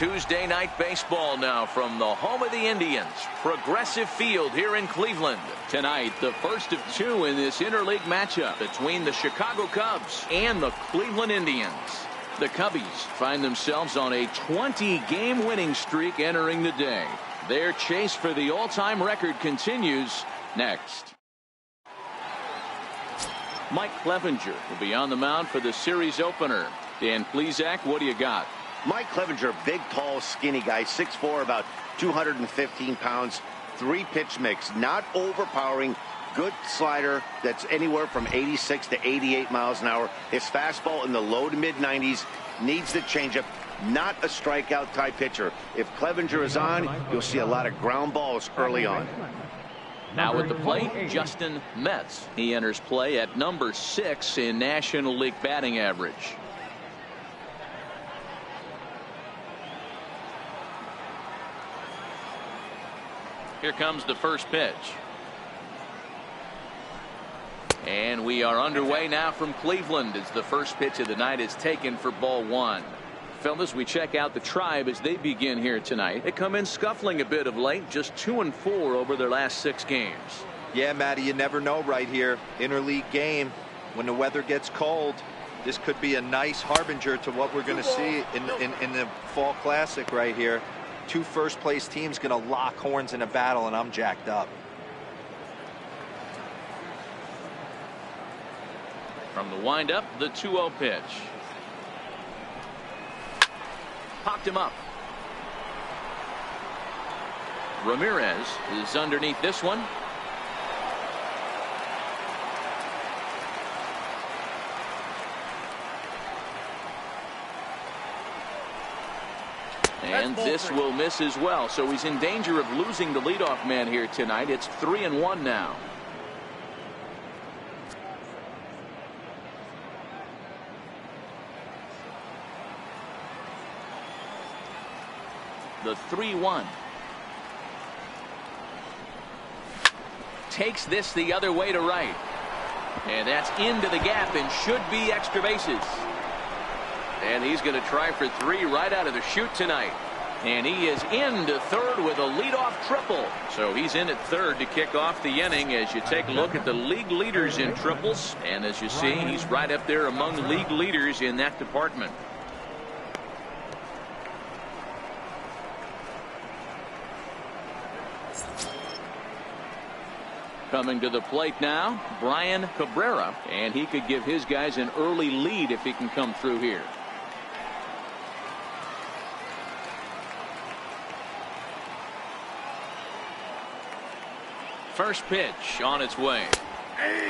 Tuesday night baseball now from the home of the Indians, Progressive Field here in Cleveland. Tonight, the first of two in this interleague matchup between the Chicago Cubs and the Cleveland Indians. The Cubbies find themselves on a 20-game winning streak entering the day. Their chase for the all-time record continues next. Mike Clevenger will be on the mound for the series opener. Dan Plesac, what do you got? Mike Clevenger, big, tall, skinny guy, 6'4", about 215 pounds, 3-pitch mix, not overpowering, good slider that's anywhere from 86 to 88 miles an hour. His fastball in the low to mid-90s, needs the changeup, not a strikeout type pitcher. If Clevenger is on, you'll see a lot of ground balls early on. Now at the plate, Justin Metz. He enters play at number 6 in National League batting average. Here comes the first pitch. And we are underway now from Cleveland as the first pitch of the night is taken for ball 1. Fellas, we check out the Tribe as they begin here tonight. They come in scuffling a bit of late, just 2-4 over their last 6 games. Yeah, Matty, you never know right here. Interleague game, when the weather gets cold, this could be a nice harbinger to what we're going to see in the Fall Classic right here. 2 first-place teams going to lock horns in a battle, and I'm jacked up. From the windup, the 2-0 pitch. Popped him up. Ramirez is underneath this one. And this will miss as well. So he's in danger of losing the leadoff man here tonight. It's 3-1 now. The 3-1. Takes this the other way to right. And that's into the gap and should be extra bases. And he's going to try for 3 right out of the chute tonight. And he is into third with a leadoff triple. So he's in at third to kick off the inning as you take a look at the league leaders in triples. And as you see, he's right up there among league leaders in that department. Coming to the plate now, Brian Cabrera, and he could give his guys an early lead if he can come through here. First pitch on its way.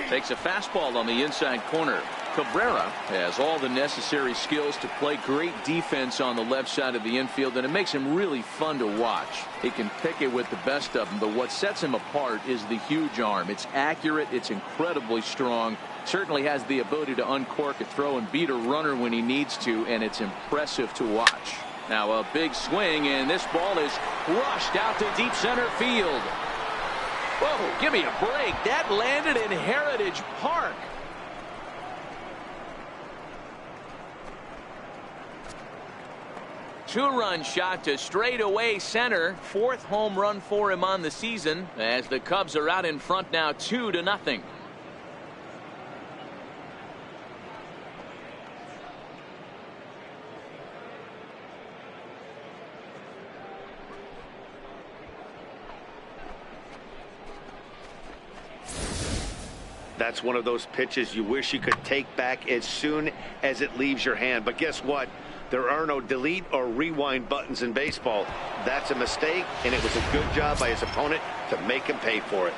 Takes a fastball on the inside corner. Cabrera has all the necessary skills to play great defense on the left side of the infield, and it makes him really fun to watch. He can pick it with the best of them, but what sets him apart is the huge arm. It's accurate, it's incredibly strong, certainly has the ability to uncork a throw and beat a runner when he needs to, and it's impressive to watch. Now a big swing, and this ball is crushed out to deep center field. Whoa, give me a break. That landed in Heritage Park. Two-run shot to straightaway center. 4th home run for him on the season as the Cubs are out in front now 2-0. That's one of those pitches you wish you could take back as soon as it leaves your hand. But guess what? There are no delete or rewind buttons in baseball. That's a mistake, and it was a good job by his opponent to make him pay for it.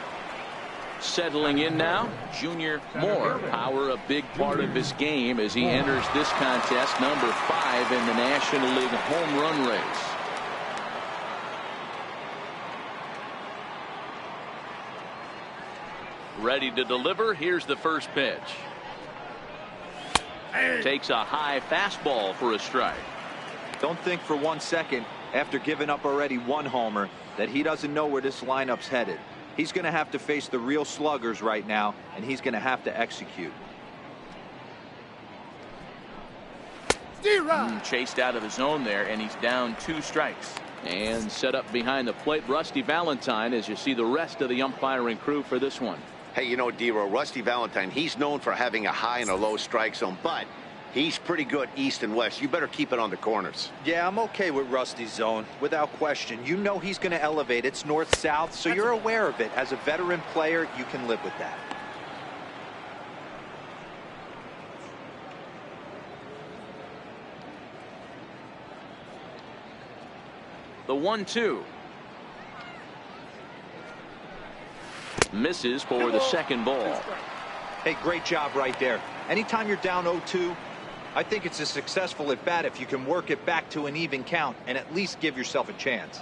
Settling in now, Junior Moore. Power a big part of his game as he enters this contest, number 5 in the National League home run race. Ready to deliver. Here's the first pitch. Takes a high fastball for a strike. Don't think for 1 second, after giving up already 1 homer, that he doesn't know where this lineup's headed. He's going to have to face the real sluggers right now, and he's going to have to execute. Chased out of the zone there, and he's down 2 strikes. And set up behind the plate, Rusty Valentine, as you see the rest of the umpiring crew for this one. Hey, you know, D-Row, Rusty Valentine, he's known for having a high and a low strike zone, but he's pretty good east and west. You better keep it on the corners. Yeah, I'm okay with Rusty's zone, without question. You know he's going to elevate. It's north-south, so you're aware of it. As a veteran player, you can live with that. The 1-2. Misses for the second ball. Hey, great job right there. Anytime you're down 0-2, I think it's a successful at bat if you can work it back to an even count and at least give yourself a chance.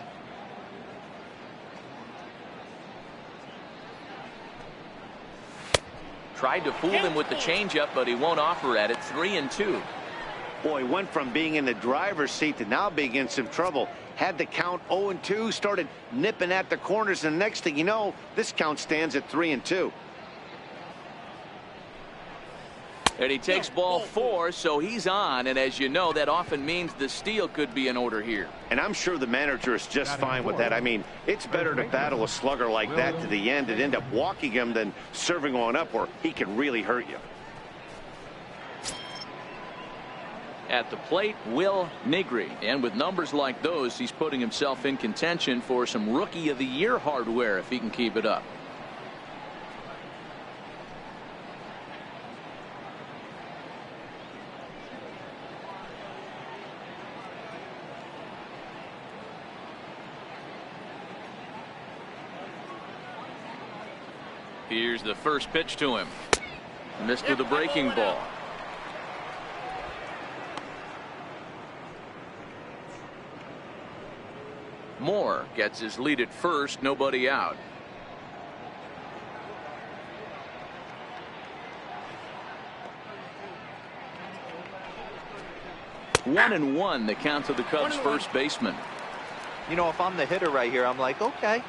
Tried to fool him with the changeup, but he won't offer at it. 3-2. Boy, went from being in the driver's seat to now being in some trouble. Had the count 0-2, started nipping at the corners, and the next thing you know, this count stands at 3-2. And he takes ball 4, so he's on, and as you know, that often means the steal could be in order here. And I'm sure the manager is just fine with that. I mean, it's better to battle a slugger like that to the end and end up walking him than serving one up where he can really hurt you. At the plate, Will Nigri. And with numbers like those, he's putting himself in contention for some Rookie of the Year hardware if he can keep it up. Here's the first pitch to him. Missed with a breaking ball. Moore gets his lead at first, nobody out. One and one, the count to the Cubs' first baseman. You know, if I'm the hitter right here, I'm like, okay,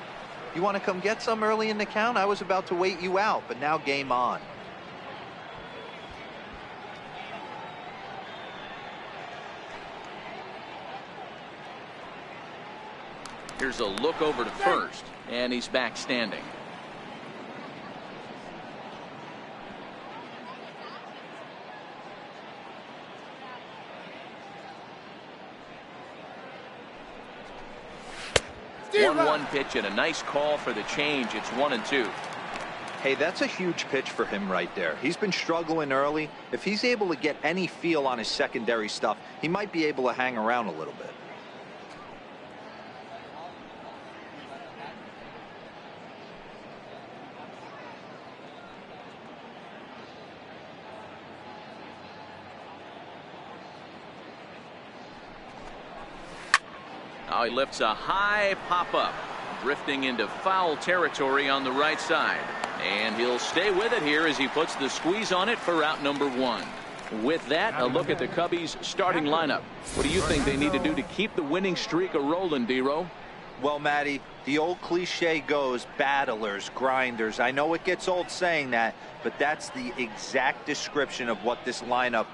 you want to come get some early in the count? I was about to wait you out, but now game on. Here's a look over to first, and he's back standing. One pitch and a nice call for the change. It's 1-2. Hey, that's a huge pitch for him right there. He's been struggling early. If he's able to get any feel on his secondary stuff, he might be able to hang around a little bit. Now he lifts a high pop-up, drifting into foul territory on the right side. And he'll stay with it here as he puts the squeeze on it for out number 1. With that, a look at the Cubbies' starting lineup. What do you think they need to do to keep the winning streak a-rolling, D-Row? Well, Matty, the old cliche goes, battlers, grinders. I know it gets old saying that, but that's the exact description of what this lineup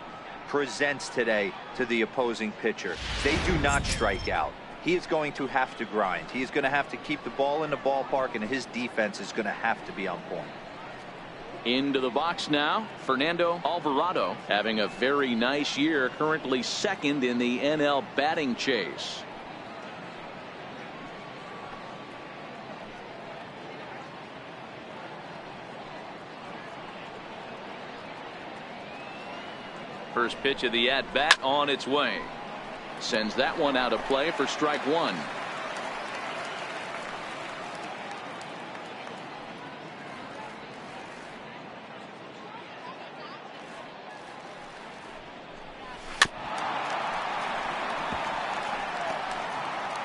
presents today to the opposing pitcher. They do not strike out. He is going to have to grind. He is going to have to keep the ball in the ballpark, and his defense is going to have to be on point. Into the box now, Fernando Alvarado, having a very nice year, currently second in the NL batting chase. First pitch of the at-bat on its way. Sends that one out of play for strike 1.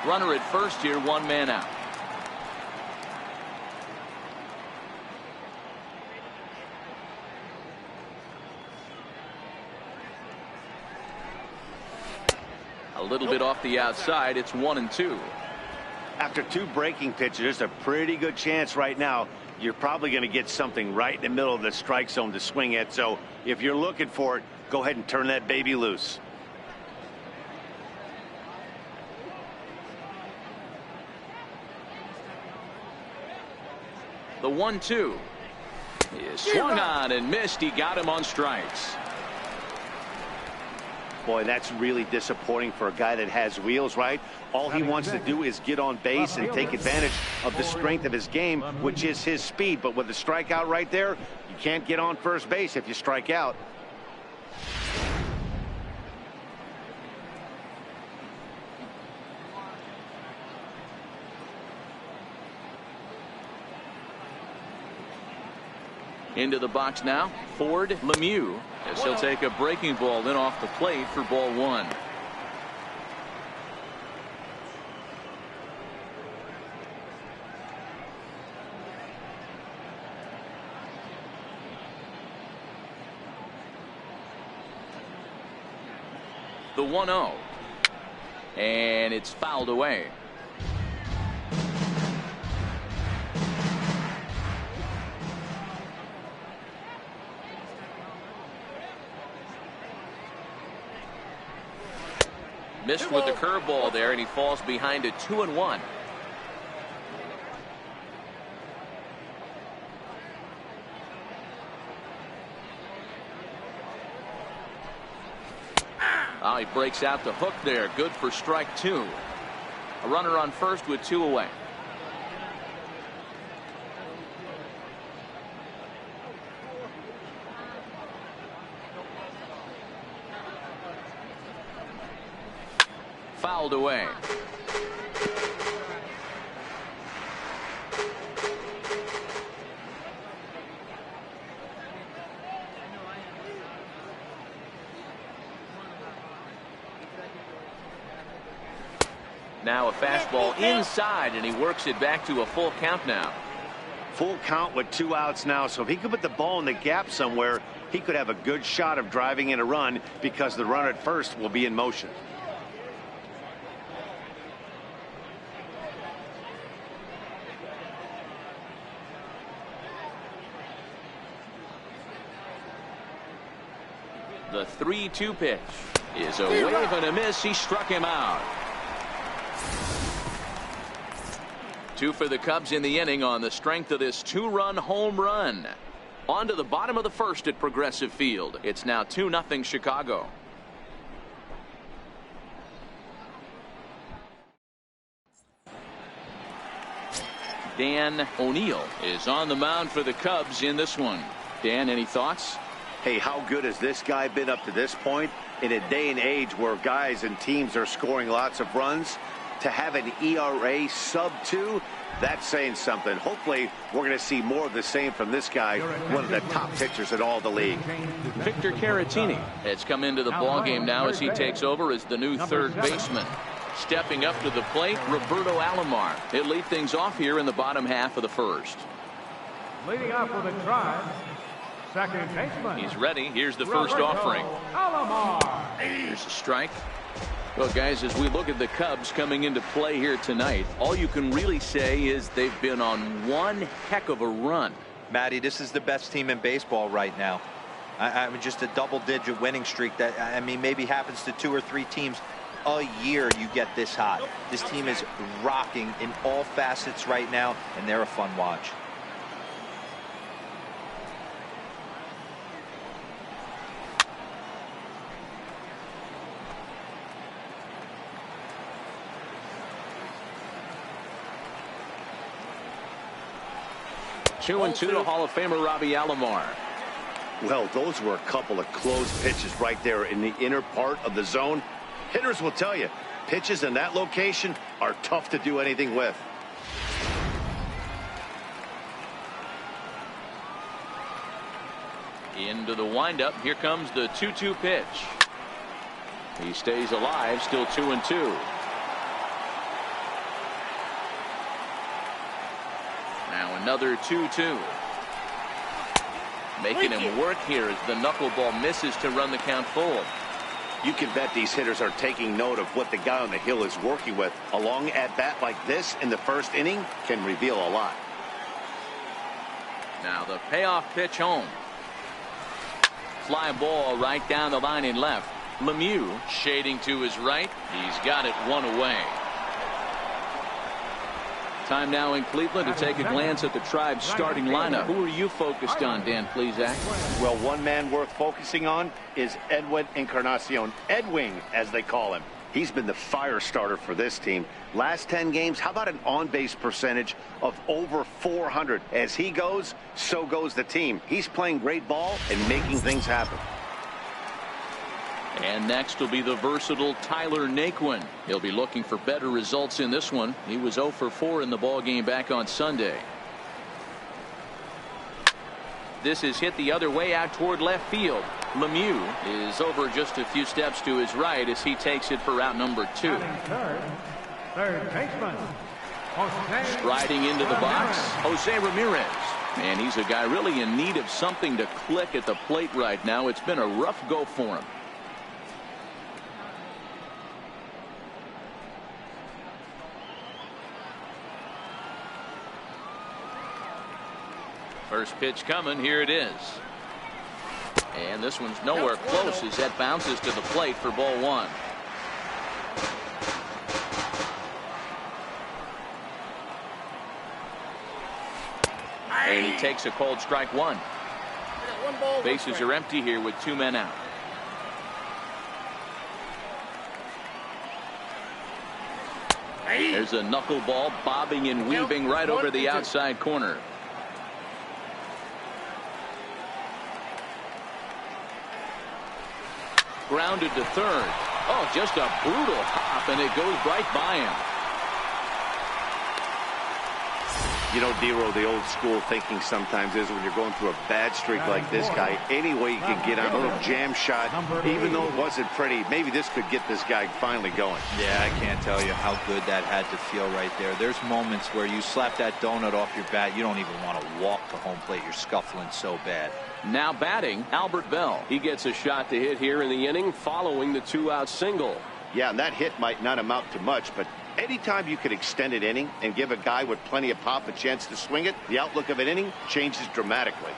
Runner at first here, 1 man out. A little bit off the outside. It's 1-2. After 2 breaking pitches, there's a pretty good chance right now you're probably going to get something right in the middle of the strike zone to swing at. So if you're looking for it, go ahead and turn that baby loose. The 1-2 is swung on and missed. He got him on strikes. Boy, that's really disappointing for a guy that has wheels, right? All he wants to do is get on base and take advantage of the strength of his game, which is his speed. But with the strikeout right there, you can't get on first base if you strike out. Into the box now, Ford Lemieux, as he'll take a breaking ball in off the plate for ball 1. The 1-0, and it's fouled away. Missed with the curveball there, and he falls behind it 2-1. Oh, he breaks out the hook there. Good for strike 2. A runner on first with 2 away. Fouled away. Now a fastball inside, and he works it back to a full count now. Full count with 2 outs now, so if he could put the ball in the gap somewhere, he could have a good shot of driving in a run because the runner at first will be in motion. The 3-2 pitch is a wave and a miss. He struck him out. 2 for the Cubs in the inning on the strength of this 2-run home run. On to the bottom of the first at Progressive Field. It's now 2-0 Chicago. Dan O'Neill is on the mound for the Cubs in this one. Dan, any thoughts? Hey, how good has this guy been up to this point? In a day and age where guys and teams are scoring lots of runs, to have an ERA sub-2, that's saying something. Hopefully, we're going to see more of the same from this guy, one of the top pitchers in all the league. Victor Caratini has come into the ballgame now as he takes over as the new third baseman. Stepping up to the plate, Roberto Alomar. He'll lead things off here in the bottom half of the first. Leading off with a drive, second baseman. He's ready. Here's the first offering. Alomar. Here's a strike. Well, guys, as we look at the Cubs coming into play here tonight, all you can really say is they've been on one heck of a run. Matty, this is the best team in baseball right now. I mean, just a double-digit winning streak that, I mean, maybe happens to 2 or 3 teams a year. You get this hot. This team is rocking in all facets right now, and they're a fun watch. Two and two to Hall of Famer Robbie Alomar. Well, those were a couple of close pitches right there in the inner part of the zone. Hitters will tell you, pitches in that location are tough to do anything with. Into the windup. Here comes the 2-2 pitch. He stays alive, still 2-2. Now another 2-2. Making him work here as the knuckleball misses to run the count full. You can bet these hitters are taking note of what the guy on the hill is working with. A long at-bat like this in the first inning can reveal a lot. Now the payoff pitch home. Fly ball right down the line in left. Lemieux shading to his right. He's got it one away. Time now in Cleveland to take a glance at the Tribe's starting lineup. Who are you focused on, Dan Plesac? Well, one man worth focusing on is Edwin Encarnacion. Edwing, as they call him. He's been the fire starter for this team. Last 10 games, how about an on-base percentage of over 400? As he goes, so goes the team. He's playing great ball and making things happen. And next will be the versatile Tyler Naquin. He'll be looking for better results in this one. He was 0 for 4 in the ballgame back on Sunday. This is hit the other way out toward left field. Lemieux is over just a few steps to his right as he takes it for out number 2. Third baseman. Striding into the box, Jose Ramirez. And he's a guy really in need of something to click at the plate right now. It's been a rough go for him. First pitch coming. Here it is. And this one's nowhere close as that bounces to the plate for ball 1. And he takes a called strike 1. Bases are empty here with 2 men out. There's a knuckleball bobbing and weaving right over the outside corner. Grounded to third. Oh, just a brutal hop, and it goes right by him. You know, Dero, the old school thinking sometimes is when you're going through a bad streak like this guy, any way you can get on a little jam shot, even though it wasn't pretty, maybe this could get this guy finally going. Yeah, I can't tell you how good that had to feel right there. There's moments where you slap that donut off your bat, you don't even want to walk to home plate. You're scuffling so bad. Now batting, Albert Bell. He gets a shot to hit here in the inning following the 2-out single. Yeah, and that hit might not amount to much, but anytime you can extend an inning and give a guy with plenty of pop a chance to swing it, the outlook of an inning changes dramatically.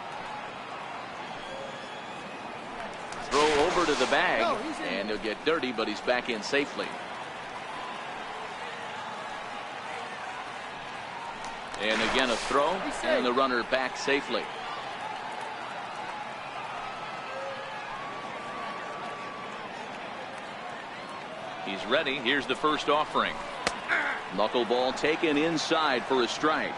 Throw over to the bag, and he'll get dirty, but he's back in safely. And again a throw, and the runner back safely. He's ready. Here's the first offering. Knuckleball taken inside for a strike.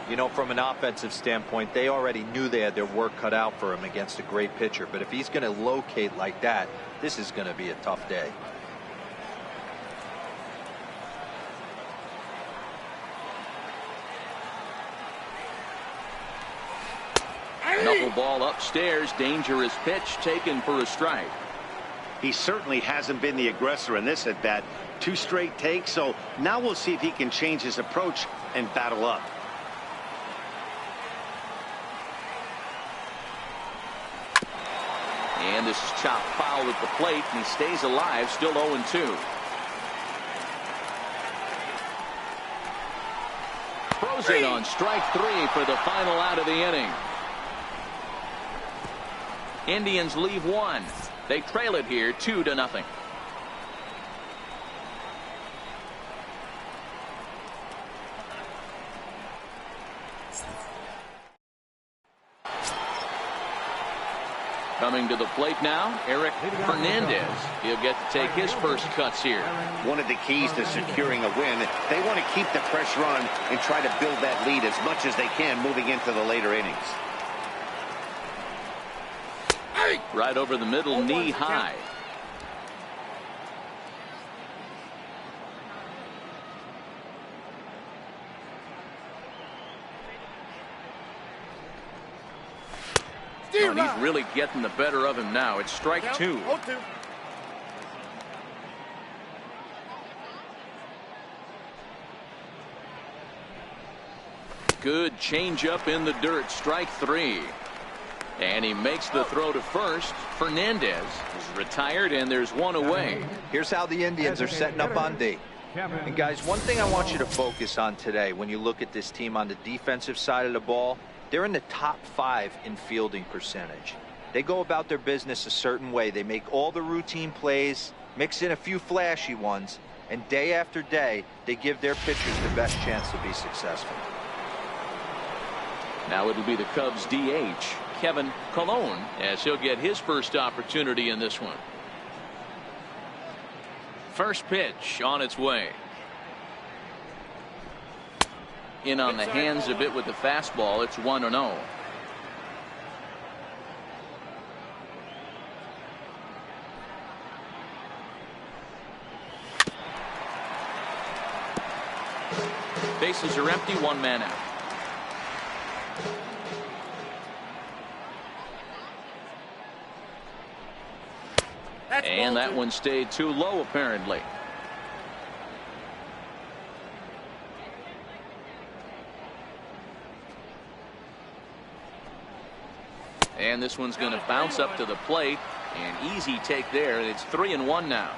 You know, from an offensive standpoint, they already knew they had their work cut out for him against a great pitcher. But if he's going to locate like that, this is going to be a tough day. Knuckleball upstairs. Dangerous pitch taken for a strike. He certainly hasn't been the aggressor in this at bat. 2 straight takes, so now we'll see if he can change his approach and battle up. And this is chopped foul at the plate, and he stays alive, still 0-2. Throws it on strike 3 for the final out of the inning. Indians leave 1. They trail it here 2-0. Coming to the plate now, Eric Hernandez. He'll get to take his first cuts here. One of the keys to securing a win, they want to keep the pressure on and try to build that lead as much as they can moving into the later innings. Right over the middle, knee high. Oh, and he's really getting the better of him now. It's strike 2. Good changeup in the dirt. Strike 3. And he makes the throw to first. Fernandez is retired, and there's 1 away. Here's how the Indians are setting up on D. And guys, one thing I want you to focus on today when you look at this team on the defensive side of the ball, they're in the top 5 in fielding percentage. They go about their business a certain way. They make all the routine plays, mix in a few flashy ones, And day after day, they give their pitchers the best chance to be successful. Now it'll be the Cubs DH, Kevin Colon, as he'll get his first opportunity in this one. First pitch on its way. In on the hands a bit with the fastball. It's 1-0. Bases are empty, one man out. And that one stayed too low, apparently. And this one's going to bounce up to the plate. An easy take there. It's 3-1 now.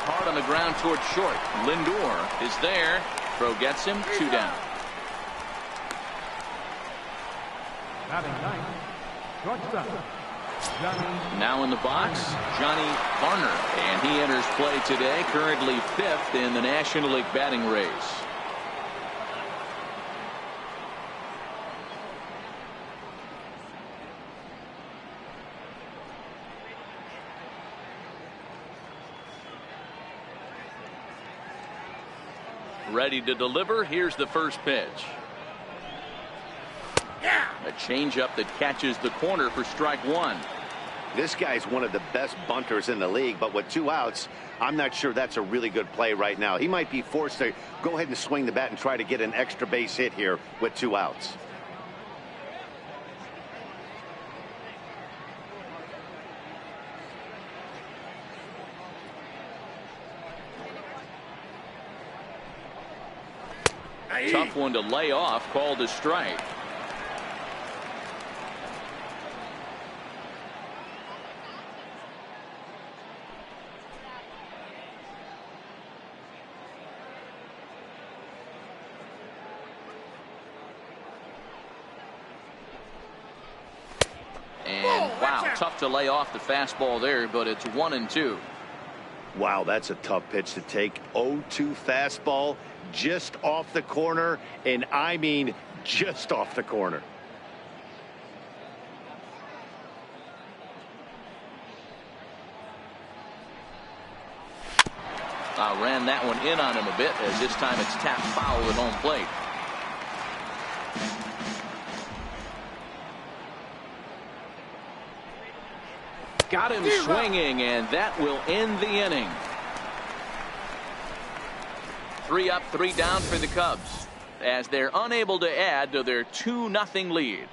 Hard on the ground toward short. Lindor is there. Throw gets him. 2 down. Now in the box, Johnny Varner, and he enters play today, currently 5th in the National League batting race. Ready to deliver. Here's the first pitch. A changeup that catches the corner for strike 1. This guy's one of the best bunters in the league, but with 2 outs, I'm not sure that's a really good play right now. He might be forced to go ahead and swing the bat and try to get an extra base hit here with 2 outs. Tough one to lay off, called a strike. And wow, tough to lay off the fastball there, but it's 1-2. Wow, that's a tough pitch to take. 0-2 fastball just off the corner, and I mean just off the corner. Ran that one in on him a bit, as this time it's tapped foul at home plate. Got him swinging, and that will end the inning. 3 up, 3 down for the Cubs, as they're unable to add to their 2-0 lead.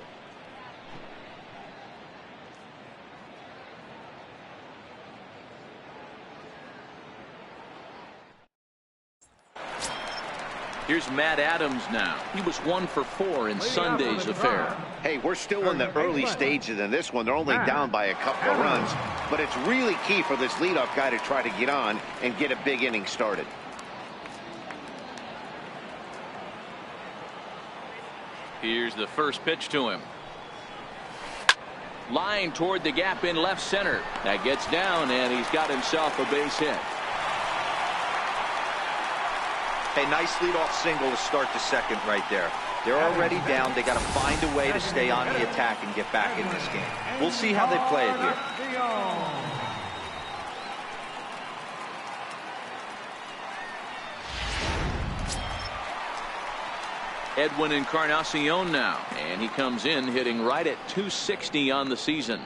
Here's Matt Adams now. He was 1 for 4 in Sunday's affair. Hey, we're still in the early stages in this one. They're only down by a couple of runs, but it's really key for this leadoff guy to try to get on and get a big inning started. Here's the first pitch to him. Line toward the gap in left center. That gets down, and he's got himself a base hit. A nice leadoff single to start the second right there. They're already down. They got to find a way to stay on the attack and get back in this game. We'll see how they play it here. Edwin Encarnacion now, and he comes in hitting right at .260 on the season.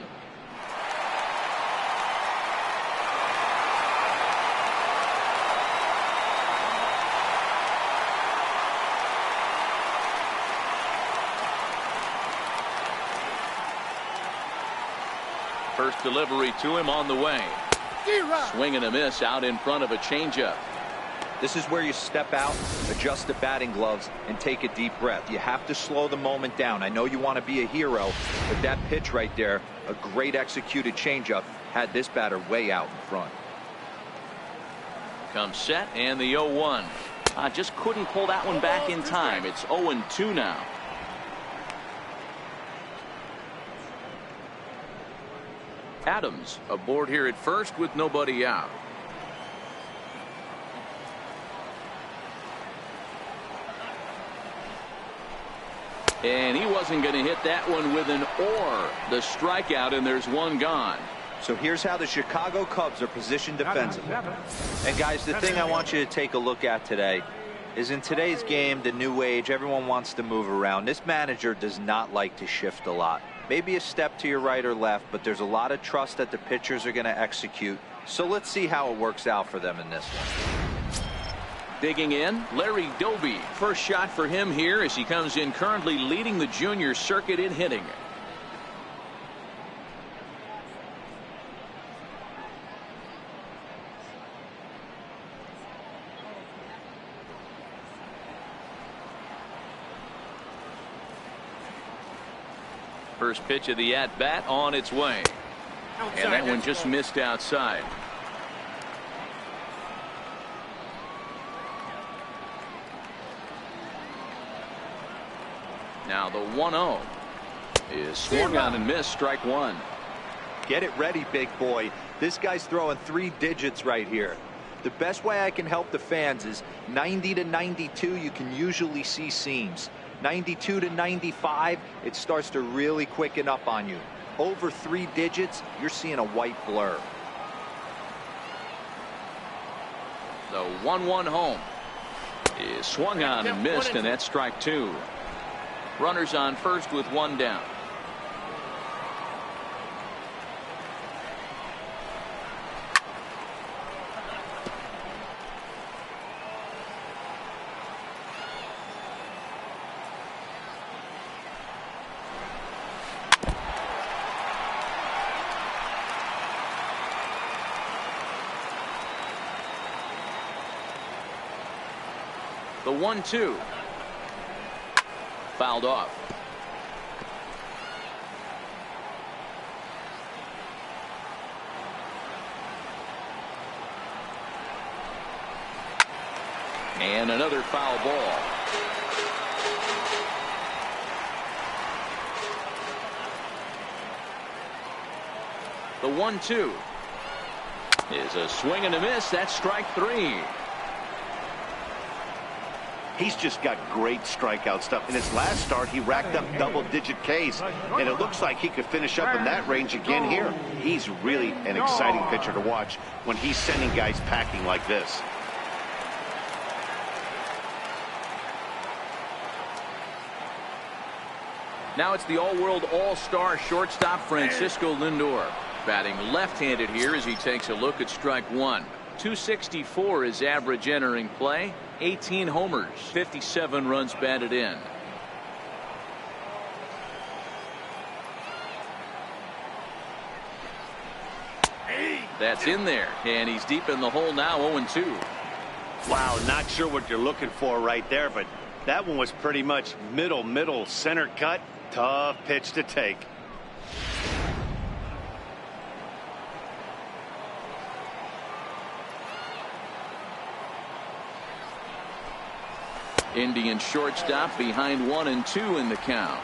First delivery to him on the way. Swing and a miss out in front of a changeup. This is where you step out, adjust the batting gloves, and take a deep breath. You have to slow the moment down. I know you want to be a hero, but that pitch right there, a great executed changeup, had this batter way out in front. Comes set, and the 0-1. Just couldn't pull that one back in time. It's 0-2 now. Adams aboard here at first with nobody out. And he wasn't going to hit that one with an or. The strikeout, and there's one gone. So here's how the Chicago Cubs are positioned defensively. And guys, the thing I want you to take a look at today is in today's game, the new age, everyone wants to move around. This manager does not like to shift a lot. Maybe a step to your right or left, but there's a lot of trust that the pitchers are going to execute. So let's see how it works out for them in this one. Digging in, Larry Doby. First shot for him here as he comes in currently leading the junior circuit in hitting. First pitch of the at-bat on its way. And that one just missed outside. Now the 1-0 is swung on and missed, strike one. Get it ready, big boy. This guy's throwing 3 digits right here. The best way I can help the fans is 90 to 92, you can usually see seams. 92 to 95, it starts to really quicken up on you. Over 3 digits, you're seeing a white blur. The 1-1 home is swung on and missed, and that's strike two. Runners on first with one down. The 1-2. Fouled off. And another foul ball. The 1-2 is a swing and a miss. That's strike three. He's just got great strikeout stuff. In his last start, he racked up double-digit Ks, and it looks like he could finish up in that range again here. He's really an exciting pitcher to watch when he's sending guys packing like this. Now it's the all-world all-star shortstop Francisco Lindor. Batting left-handed here as he takes a look at strike one. 264 is average entering play. 18 homers, 57 runs batted in. That's in there, and he's deep in the hole now, 0-2. Wow, not sure what you're looking for right there, but that one was pretty much middle center cut. Tough pitch to take. Indian shortstop behind 1-2 in the count.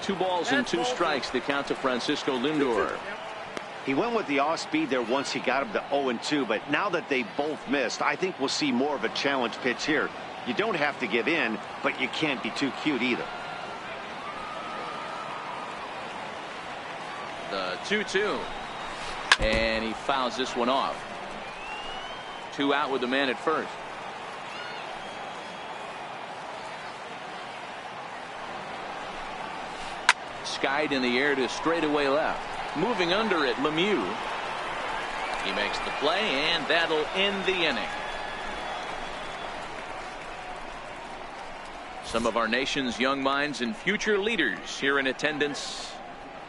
Two balls and two strikes, the count to Francisco Lindor. He went with the off speed there once he got him to 0-2, but now that they both missed, I think we'll see more of a challenge pitch here. You don't have to give in, but you can't be too cute either. The 2-2. And he fouls this one off. 2 out with the man at first. Skied in the air to straightaway left. Moving under it, Lemieux. He makes the play, and that'll end the inning. Some of our nation's young minds and future leaders here in attendance.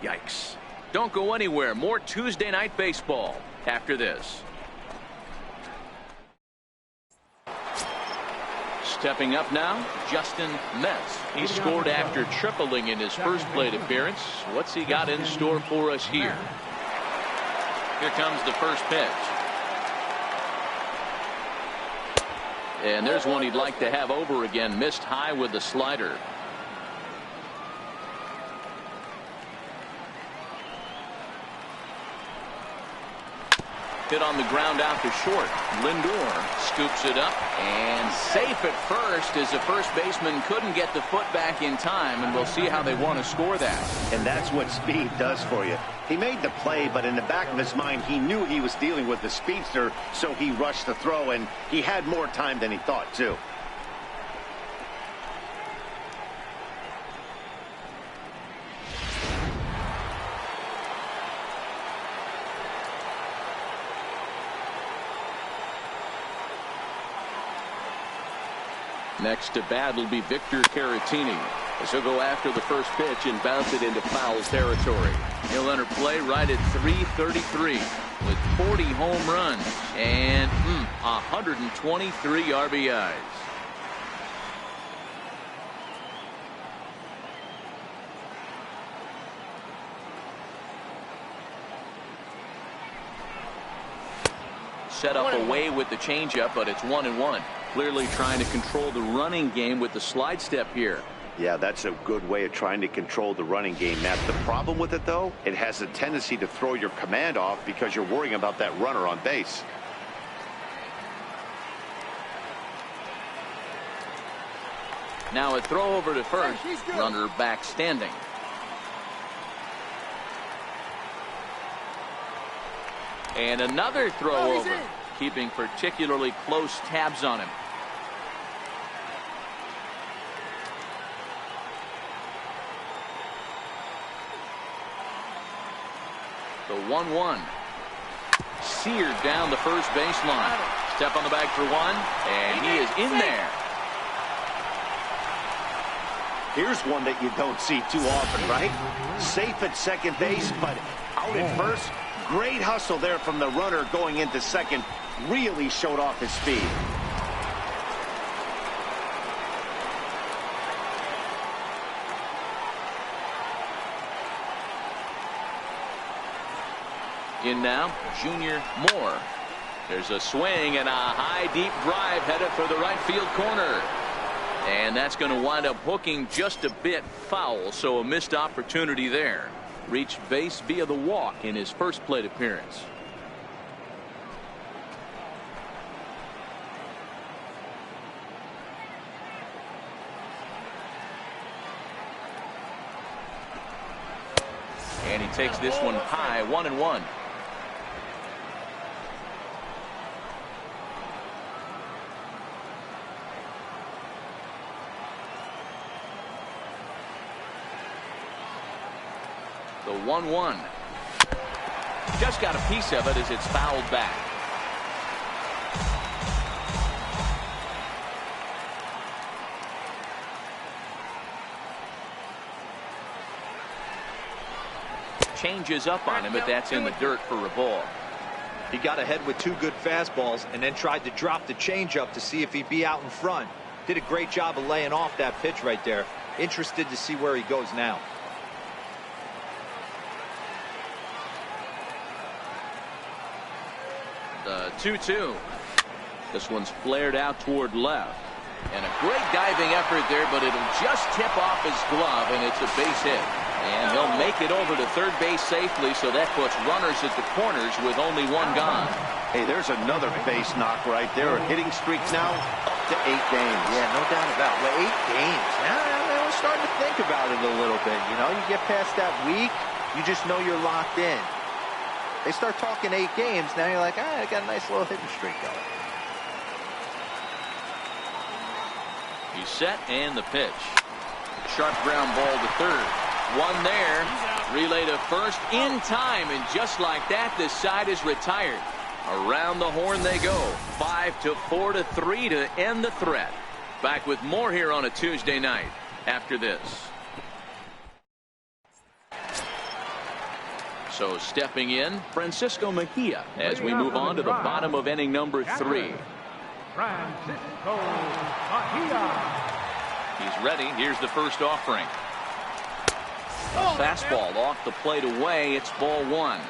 Yikes. Don't go anywhere. More Tuesday Night Baseball after this. Stepping up now, Justin Metz. He scored after tripling in his first plate appearance. What's he got in store for us here? Here comes the first pitch. And there's one he'd like to have over again. Missed high with the slider. Hit on the ground out to short. Lindor scoops it up and safe at first as the first baseman couldn't get the foot back in time, and we'll see how they want to score that. And that's what speed does for you. He made the play, but in the back of his mind, he knew he was dealing with the speedster, so he rushed the throw, and he had more time than he thought, too. Next to bat will be Victor Caratini, as he'll go after the first pitch and bounce it into foul territory. He'll enter play right at 333 with 40 home runs and 123 RBIs. Set up away with the changeup, but it's 1-1. Clearly trying to control the running game with the slide step here. Yeah, that's a good way of trying to control the running game, Matt. The problem with it, though, it has a tendency to throw your command off because you're worrying about that runner on base. Now a throw over to first. Runner back standing. And another throw over, keeping particularly close tabs on him. The 1-1. Seared down the first baseline. Step on the bag for one, and he is in there. Here's one that you don't see too often, right? Safe at second base, but out at first. Great hustle there from the runner going into second. Really showed off his speed. In now, Junior Moore. There's a swing and a high deep drive headed for the right field corner. And that's going to wind up hooking just a bit foul, so a missed opportunity there. Reached base via the walk in his first plate appearance. And he takes this one high, 1-1. The 1-1. Just got a piece of it as it's fouled back. Changes up on him, but that's in the dirt for a ball. He got ahead with two good fastballs and then tried to drop the changeup to see if he'd be out in front. Did a great job of laying off that pitch right there. Interested to see where he goes now. The 2-2. This one's flared out toward left. And a great diving effort there, but it'll just tip off his glove, and it's a base hit. And he'll make it over to third base safely, so that puts runners at the corners with only one gone. Hey, there's another base knock right there. A hitting streak now up to 8 games. Yeah, no doubt about it. Well, 8 games. Now we're starting to think about it a little bit. You know, you get past that week, you just know you're locked in. They start talking 8 games, now you're like, I got a nice little hitting streak going. He's set, and the pitch. Sharp ground ball to third. One there. Relay to first in time, and just like that, this side is retired. Around the horn they go. 5-4-3 to end the threat. Back with more here on a Tuesday night after this. So stepping in, Francisco Mejia, as we move on to the bottom of inning number 3. Francisco Mejia. He's ready. Here's the first offering. A fastball off the plate away. It's ball 1.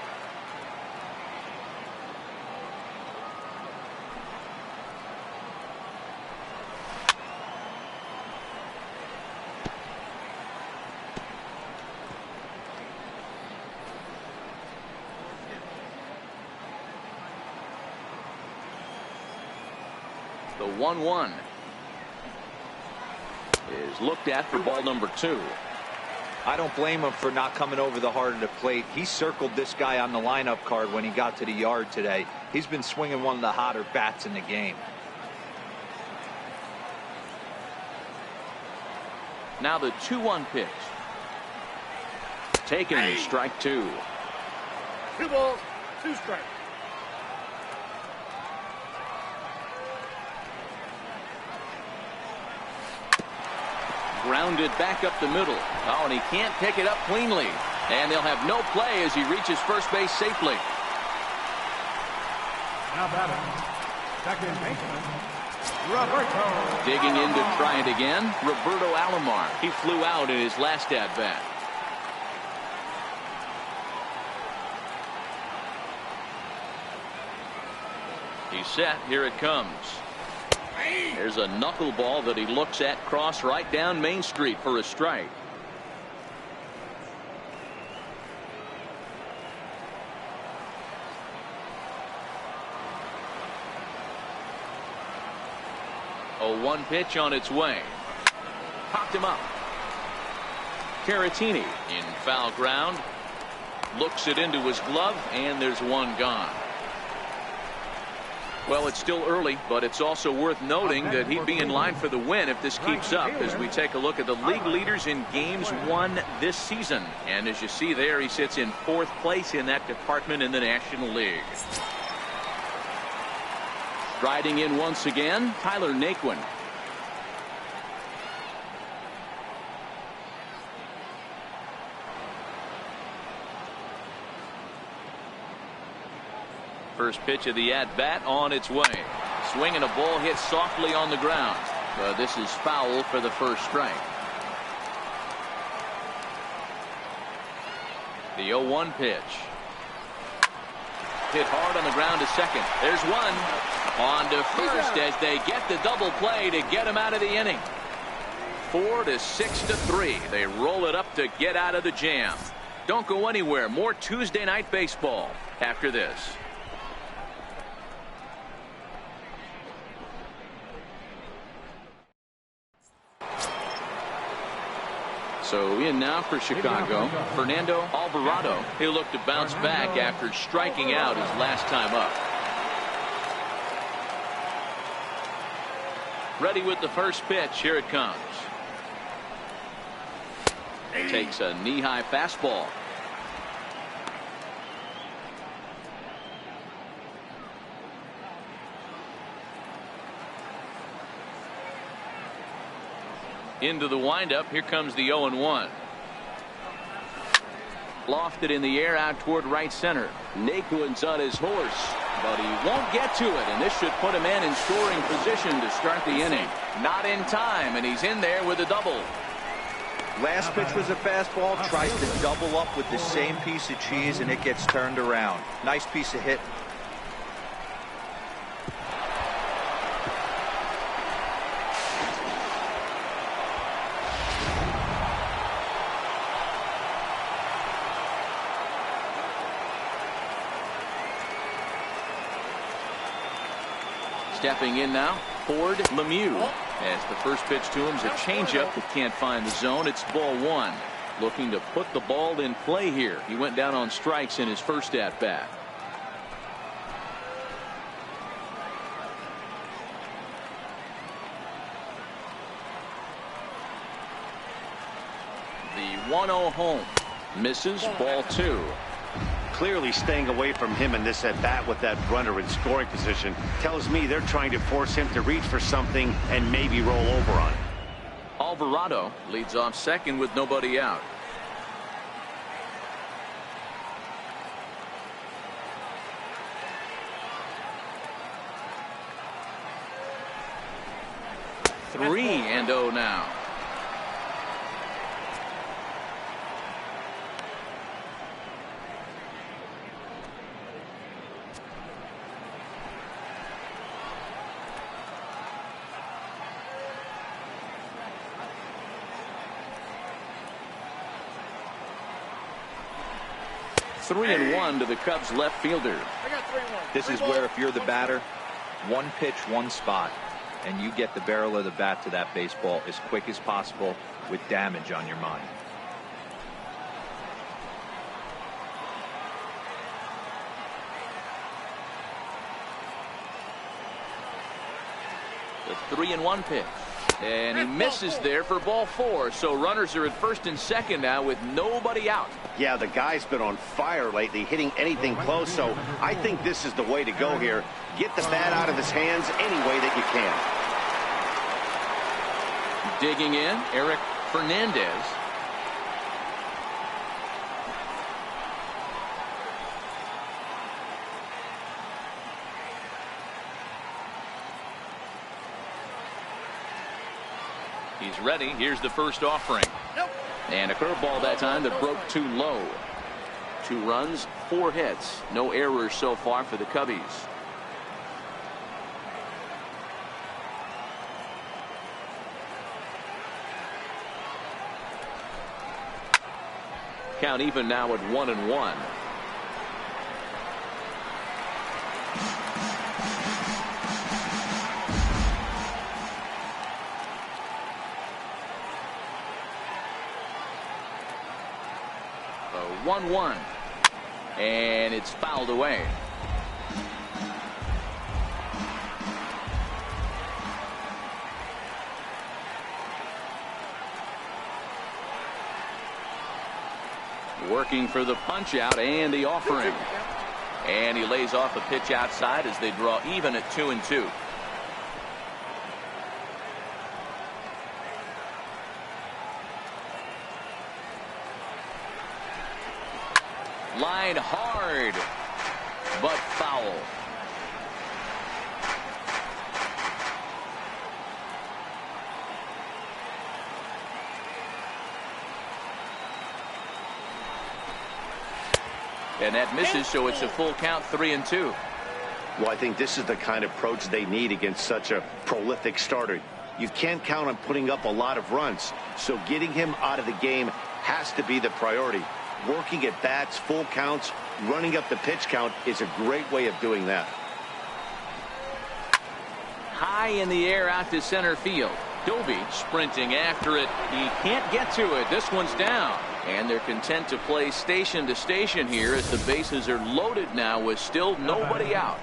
The 1-1 is looked at for ball number 2. I don't blame him for not coming over the heart of the plate. He circled this guy on the lineup card when he got to the yard today. He's been swinging one of the hotter bats in the game. Now the 2-1 pitch. Taken, strike 2. 2 balls, 2 strikes. Grounded back up the middle. Oh, and he can't pick it up cleanly. And they'll have no play as he reaches first base safely. Now batting, second baseman, Roberto. Digging in to try it again, Roberto Alomar. He flew out in his last at-bat. He's set. Here it comes. There's a knuckleball that he looks at cross right down Main Street for a strike. A 1 pitch on its way. Popped him up. Caratini in foul ground. Looks it into his glove, and there's one gone. Well, it's still early, but it's also worth noting that he'd be in line for the win if this keeps up as we take a look at the league leaders in games won this season. And as you see there, he sits in 4th place in that department in the National League. Striding in once again, Tyler Naquin. First pitch of the at-bat on its way. Swinging a ball hit softly on the ground. This is foul for the first strike. The 0-1 pitch. Hit hard on the ground to second. There's one. On to first as they get the double play to get him out of the inning. 4-6-3. They roll it up to get out of the jam. Don't go anywhere. More Tuesday night baseball after this. So in now for Chicago, Fernando Alvarado. He'll look to bounce back after striking out his last time up. Ready with the first pitch. Here it comes. Takes a knee-high fastball. Into the windup. Here comes the 0-1. Lofted in the air out toward right center. Naquin's on his horse, but he won't get to it, and this should put him in scoring position to start the inning. Not in time, and he's in there with a double. Last pitch was a fastball. Tries to double up with the same piece of cheese, and it gets turned around. Nice piece of hit. Stepping in now, Ford Lemieux. As the first pitch to him is a changeup that can't find the zone. It's ball 1. Looking to put the ball in play here. He went down on strikes in his first at bat. The 1-0 home. Misses, ball 2. Clearly staying away from him in this at bat with that runner in scoring position tells me they're trying to force him to reach for something and maybe roll over on it. Alvarado leads off second with nobody out. Three and 0 now. Three and 1 to the Cubs left fielder. This is where if you're the batter, one pitch, one spot. and you get the barrel of the bat to that baseball as quick as possible with damage on your mind. The 3-1 pitch. And he misses there for ball 4. So runners are at first and second now with nobody out. Yeah, the guy's been on fire lately, hitting anything close. So I think this is the way to go here. Get the bat out of his hands any way that you can. Digging in, Eric Fernandez. He's ready. Here's the first offering. And a curveball that time that broke too low. 2 runs, 4 hits. No errors so far for the Cubbies. Count even now at 1-1. A 1-1, and it's fouled away. Working for the punch out and the offering. And he lays off a pitch outside as they draw even at 2-2. Line hard, but foul. And that misses, so it's a full count, 3-2. Well, I think this is the kind of approach they need against such a prolific starter. You can't count on putting up a lot of runs, so getting him out of the game has to be the priority. Working at bats, full counts, running up the pitch count is a great way of doing that. High in the air out to center field. Doby sprinting after it. He can't get to it. This one's down. And they're content to play station to station here as the bases are loaded now with still nobody out.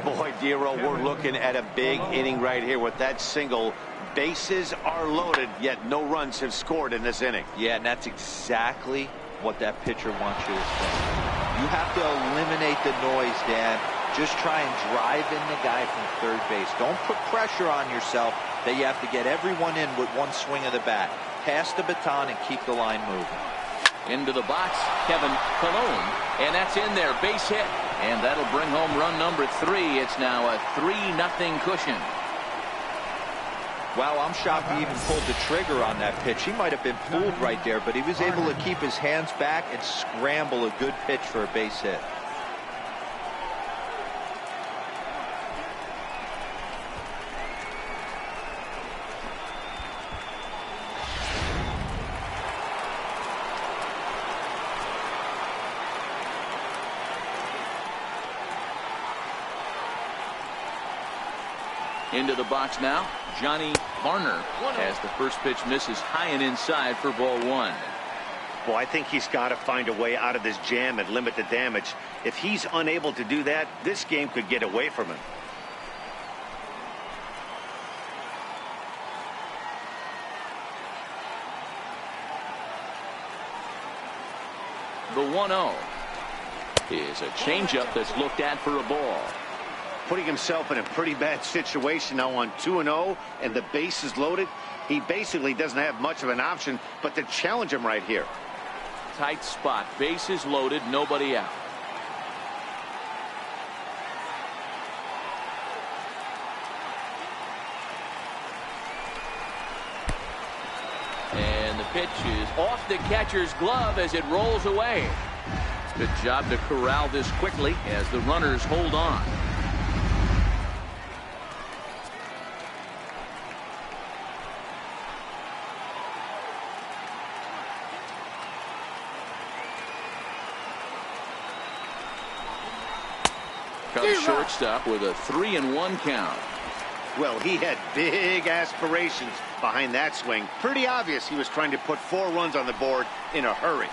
Boy, Dero, we're looking at a big inning right here with that single. Bases are loaded, yet no runs have scored in this inning. Yeah, and that's exactly what that pitcher wants you to think. You have to eliminate the noise, Dan. Just try and drive in the guy from third base. Don't put pressure on yourself that you have to get everyone in with one swing of the bat. Pass the baton and keep the line moving. Into the box, Kevin Colon, and that's in there, base hit, and that'll bring home run number 3. It's now a 3-0 cushion. Wow, I'm shocked he even pulled the trigger on that pitch. He might have been fooled right there, but he was able to keep his hands back and scramble a good pitch for a base hit. Into the box now, Johnny Varner, as the first pitch misses high and inside for ball 1. Well, I think he's got to find a way out of this jam and limit the damage. If he's unable to do that, this game could get away from him. The 1-0 is a changeup that's looked at for a ball. Putting himself in a pretty bad situation now on 2-0 and the base is loaded. He basically doesn't have much of an option but to challenge him right here. Tight spot, bases loaded, nobody out. And the pitch is off the catcher's glove as it rolls away. Good job to corral this quickly as the runners hold on. Cubs shortstop with a 3-1 count. Well, he had big aspirations behind that swing. Pretty obvious he was trying to put 4 runs on the board in a hurry.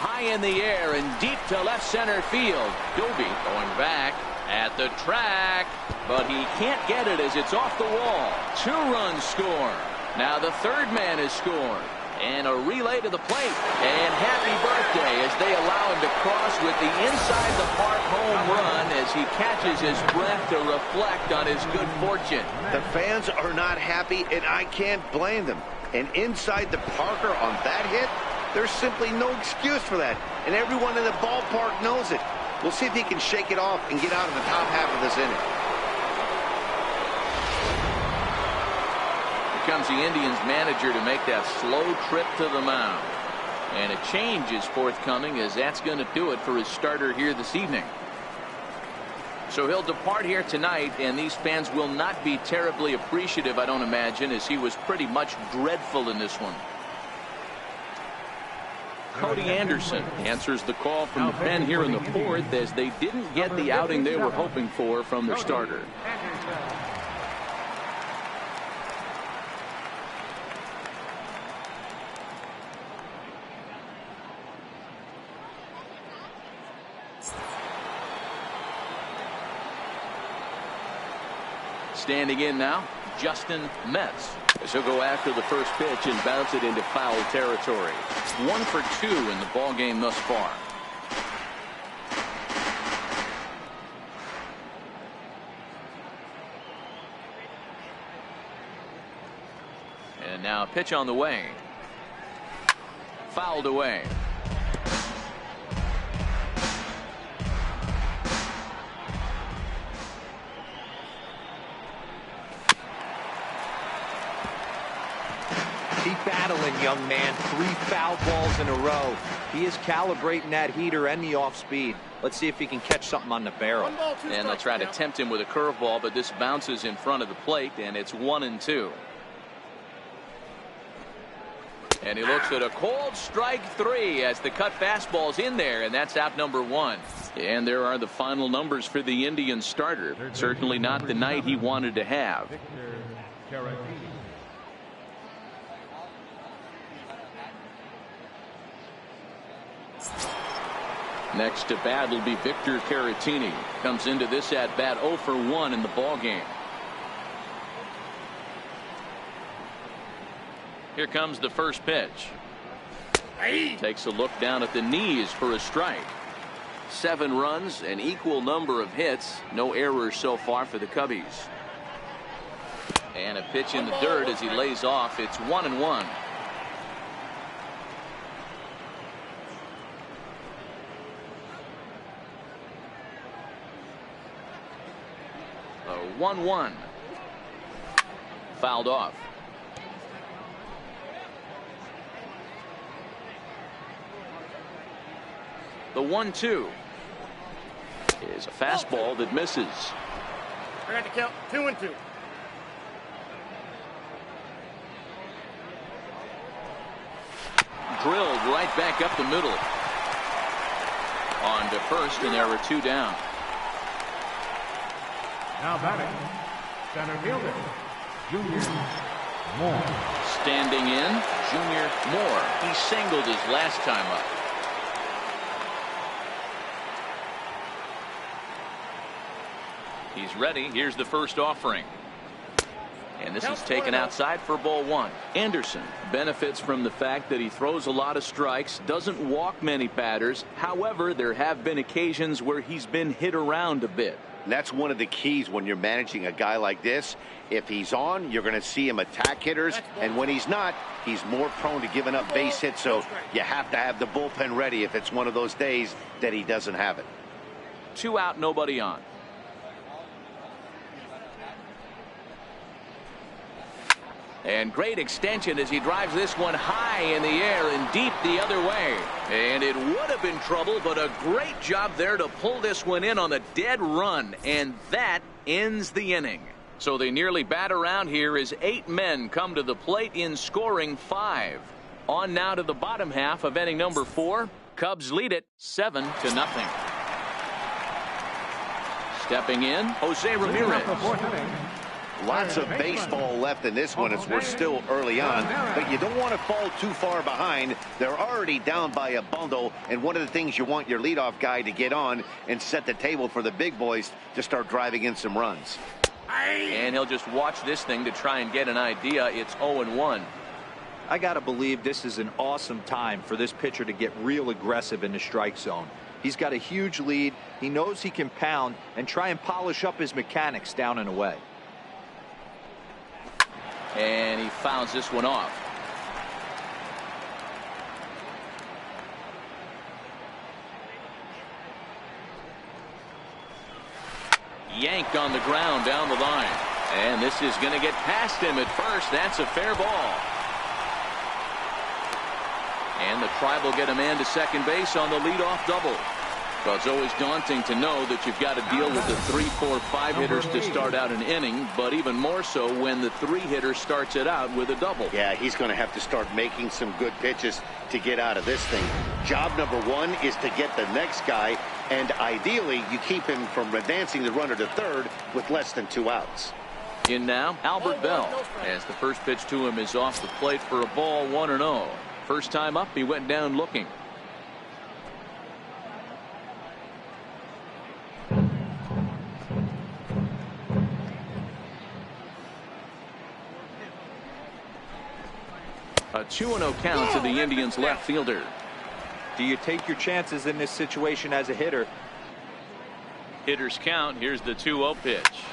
High in the air and deep to left center field. Doby going back at the track, but he can't get it as it's off the wall. 2 runs score. Now the third man is scored. And a relay to the plate. And happy birthday as they allow him to cross with the inside the park home run as he catches his breath to reflect on his good fortune. The fans are not happy, and I can't blame them. And inside the Parker on that hit, there's simply no excuse for that. And everyone in the ballpark knows it. We'll see if he can shake it off and get out of the top half of this inning. Here comes the Indians manager to make that slow trip to the mound. And a change is forthcoming as that's going to do it for his starter here this evening. So he'll depart here tonight, and these fans will not be terribly appreciative, I don't imagine, as he was pretty much dreadful in this one. Cody Anderson answers the call from the pen here in the 4th as they didn't get the outing they were hoping for from their starter. Standing in now, Justin Metz. As he'll go after the first pitch and bounce it into foul territory. 1 for 2 in the ball game thus far. And now a pitch on the way. Fouled away. Keep battling, young man. 3 foul balls in a row. He is calibrating that heater and the off speed. Let's see if he can catch something on the barrel. And they'll try to tempt him with a curveball, but this bounces in front of the plate, and it's 1-2. And he looks at a cold strike 3 as the cut fastball's in there, and that's out number 1. And there are the final numbers for the Indian starter. Certainly not the night he wanted to have. Next to bat will be Victor Caratini. Comes into this at bat 0 for 1 in the ball game. Here comes the first pitch. Takes a look down at the knees for a strike. 7 runs, an equal number of hits. No errors so far for the Cubbies. And a pitch in the dirt as he lays off. It's 1-1. A 1-1. Fouled off. The 1-2 is a fastball that misses. I got to count 2-2. Drilled right back up the middle. On to first, and there were 2 down. Now batting, center fielder, Junior Moore. Standing in, Junior Moore. He singled his last time up. He's ready. Here's the first offering. And this is taken outside for ball 1. Anderson benefits from the fact that he throws a lot of strikes, doesn't walk many batters. However, there have been occasions where he's been hit around a bit. That's one of the keys when you're managing a guy like this. If he's on, you're going to see him attack hitters, and when he's not, he's more prone to giving up base hits, so you have to have the bullpen ready if it's one of those days that he doesn't have it. 2 out, nobody on. And great extension as he drives this one high in the air and deep the other way. And it would have been trouble, but a great job there to pull this one in on the dead run. And that ends the inning. So they nearly bat around here as 8 men come to the plate in scoring 5. On now to the bottom half of inning number 4. Cubs lead it 7-0. Stepping in, Jose Ramirez. Lots of baseball left in this one as we're still early on, but you don't want to fall too far behind. They're already down by a bundle, and one of the things you want your leadoff guy to get on and set the table for the big boys to start driving in some runs. And he'll just watch this thing to try and get an idea. It's 0-1. I got to believe this is an awesome time for this pitcher to get real aggressive in the strike zone. He's got a huge lead. He knows he can pound and try and polish up his mechanics down and away. And he fouls this one off. Yanked on the ground down the line. And this is going to get past him at first. That's a fair ball. And the Tribe will get a man to second base on the leadoff double. Well, it's always daunting to know that you've got to deal with the 3, 4, 5 hitters to start out an inning, but even more so when the 3 hitter starts it out with a double. Yeah, he's going to have to start making some good pitches to get out of this thing. Job number 1 is to get the next guy, and ideally you keep him from advancing the runner to third with less than 2 outs. In now, Albert Bell, as the first pitch to him is off the plate for a ball, 1-0. First time up, he went down looking. A 2-0 count to the Indians left fielder. Do you take your chances in this situation as a hitter? Hitters count. Here's the 2-0 pitch.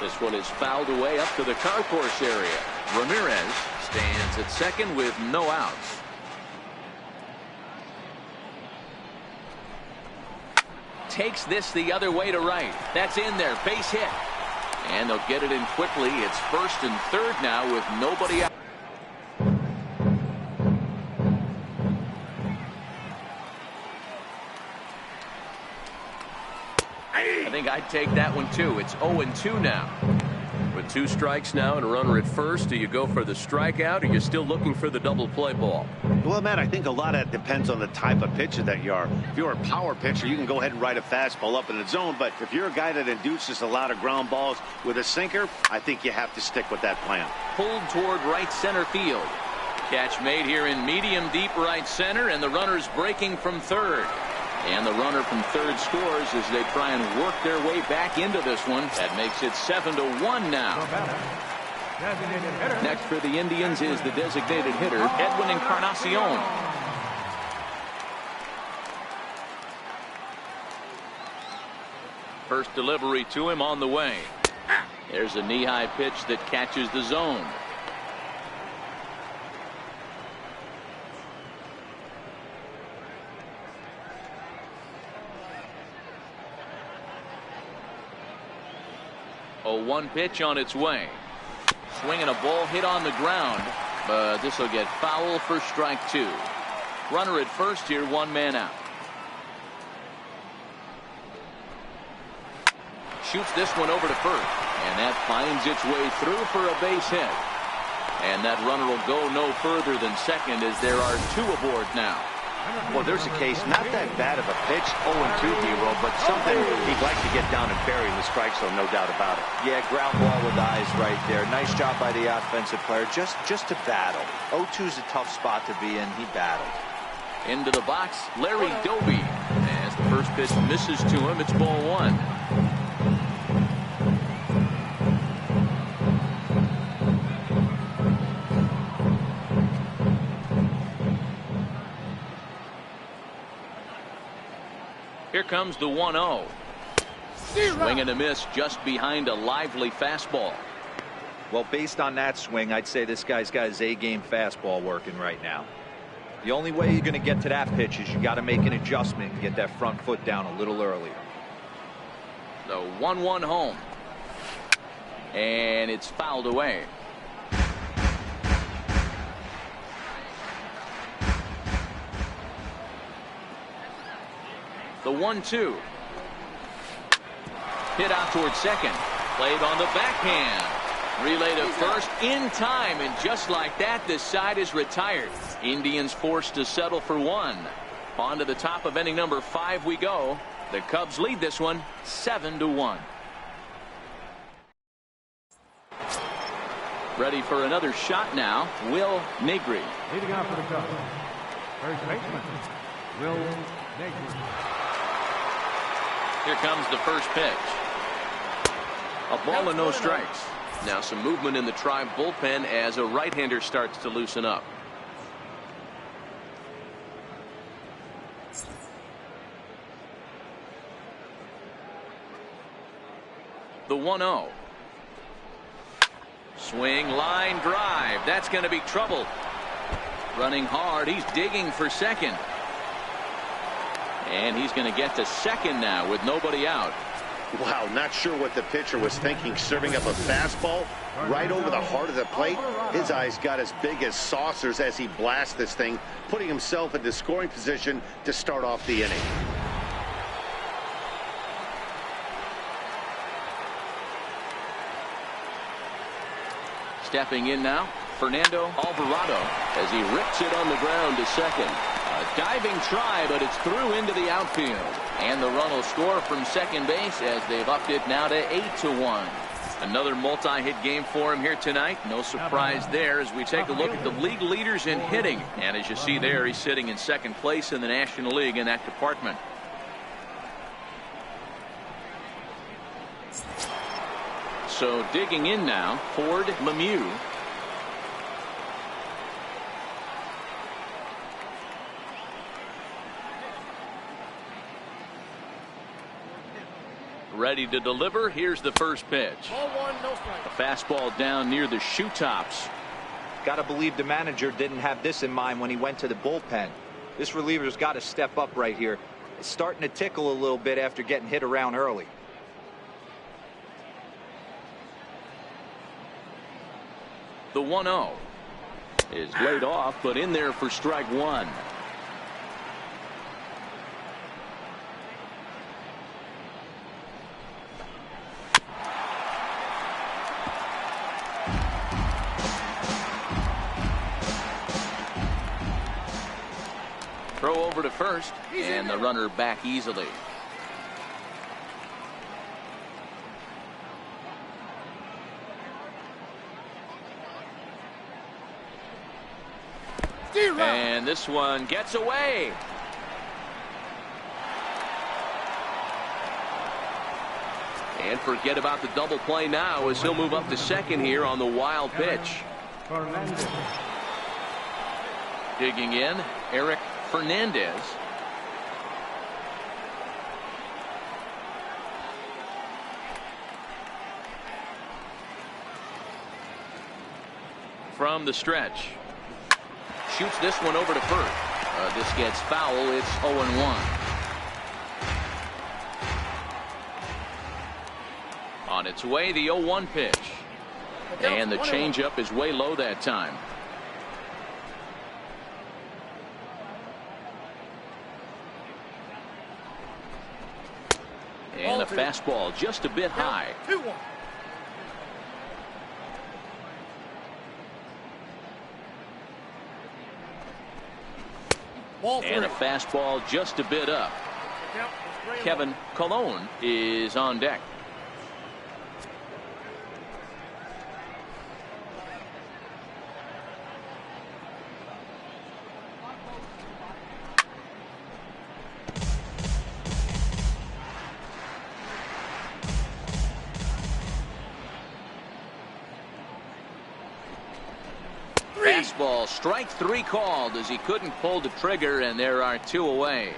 This one is fouled away up to the concourse area. Ramirez stands at second with no outs. Takes this the other way to right. That's in there. Base hit. And they'll get it in quickly. It's first and third now with nobody out. I think I'd take that one too. It's 0-2 now. With 2 strikes now and a runner at first, do you go for the strikeout or are you still looking for the double play ball? Well, Matt, I think a lot of that depends on the type of pitcher that you are. If you're a power pitcher, you can go ahead and ride a fastball up in the zone. But if you're a guy that induces a lot of ground balls with a sinker, I think you have to stick with that plan. Pulled toward right center field. Catch made here in medium deep right center, and the runner's breaking from third. And the runner from third scores as they try and work their way back into this one. That makes it 7-1 now. Next for the Indians is the designated hitter, Edwin Encarnacion. First delivery to him on the way. There's a knee-high pitch that catches the zone. A 1 pitch on its way. Swinging a ball hit on the ground, but this will get foul for strike 2. Runner at first here, 1 man out. Shoots this one over to first, and that finds its way through for a base hit. And that runner will go no further than second as there are 2 aboard now. Well, there's a case, not that bad of a pitch, 0-2, D-Roll, but something he'd like to get down and bury in the strike zone, no doubt about it. Yeah, ground ball with eyes right there. Nice job by the offensive player, just to battle. 0-2 is a tough spot to be in. He battled. Into the box, Larry Doby. As the first pitch misses to him, it's ball 1. Here comes the 1-0. Swing and a miss just behind a lively fastball. Well, based on that swing, I'd say this guy's got his A-game fastball working right now. The only way you're going to get to that pitch is you got to make an adjustment and get that front foot down a little earlier. The 1-1 home. And it's fouled away. The 1-2. Hit out towards second. Played on the backhand. Relay to first in time, and just like that, this side is retired. Indians forced to settle for one. On to the top of inning number 5 we go. The Cubs lead this one 7-1. Ready for another shot now, Will Negri. Leading off for the Cubs, first baseman, Will Negri. Here comes the first pitch. A ball and no strikes. Now some movement in the Tribe bullpen as a right-hander starts to loosen up. The 1-0. Swing, line drive. That's going to be trouble. Running hard. He's digging for second. And he's going to get to second now with nobody out. Wow, not sure what the pitcher was thinking, serving up a fastball right over the heart of the plate. His eyes got as big as saucers as he blasts this thing, putting himself into scoring position to start off the inning. Stepping in now, Fernando Alvarado as he rips it on the ground to second. A diving try, but it's through into the outfield. And the run will score from second base as they've upped it now to 8-1. Another multi-hit game for him here tonight. No surprise there as we take a look at the league leaders in hitting. And as you see there, he's sitting in second place in the National League in that department. So digging in now, Ford Lemieux. Ready to deliver. Here's the first pitch. Ball one, no strike. A fastball down near the shoe tops. Gotta believe the manager didn't have this in mind when he went to the bullpen. This reliever's got to step up right here. It's starting to tickle a little bit after getting hit around early. The 1-0 is laid off, but in there for strike one. Throw over to first, and the runner back easily. And this one gets away. And forget about the double play now as he'll move up to second here on the wild pitch. Digging in, Eric Fernandez. From the stretch. Shoots this one over to first. This gets foul. It's 0-1. On its way, the 0-1 pitch. And the changeup is way low that time. And a fastball just a bit high. 2-1. And a fastball just a bit up. Kevin Colon is on deck. Fastball, strike three called as he couldn't pull the trigger, and there are two away.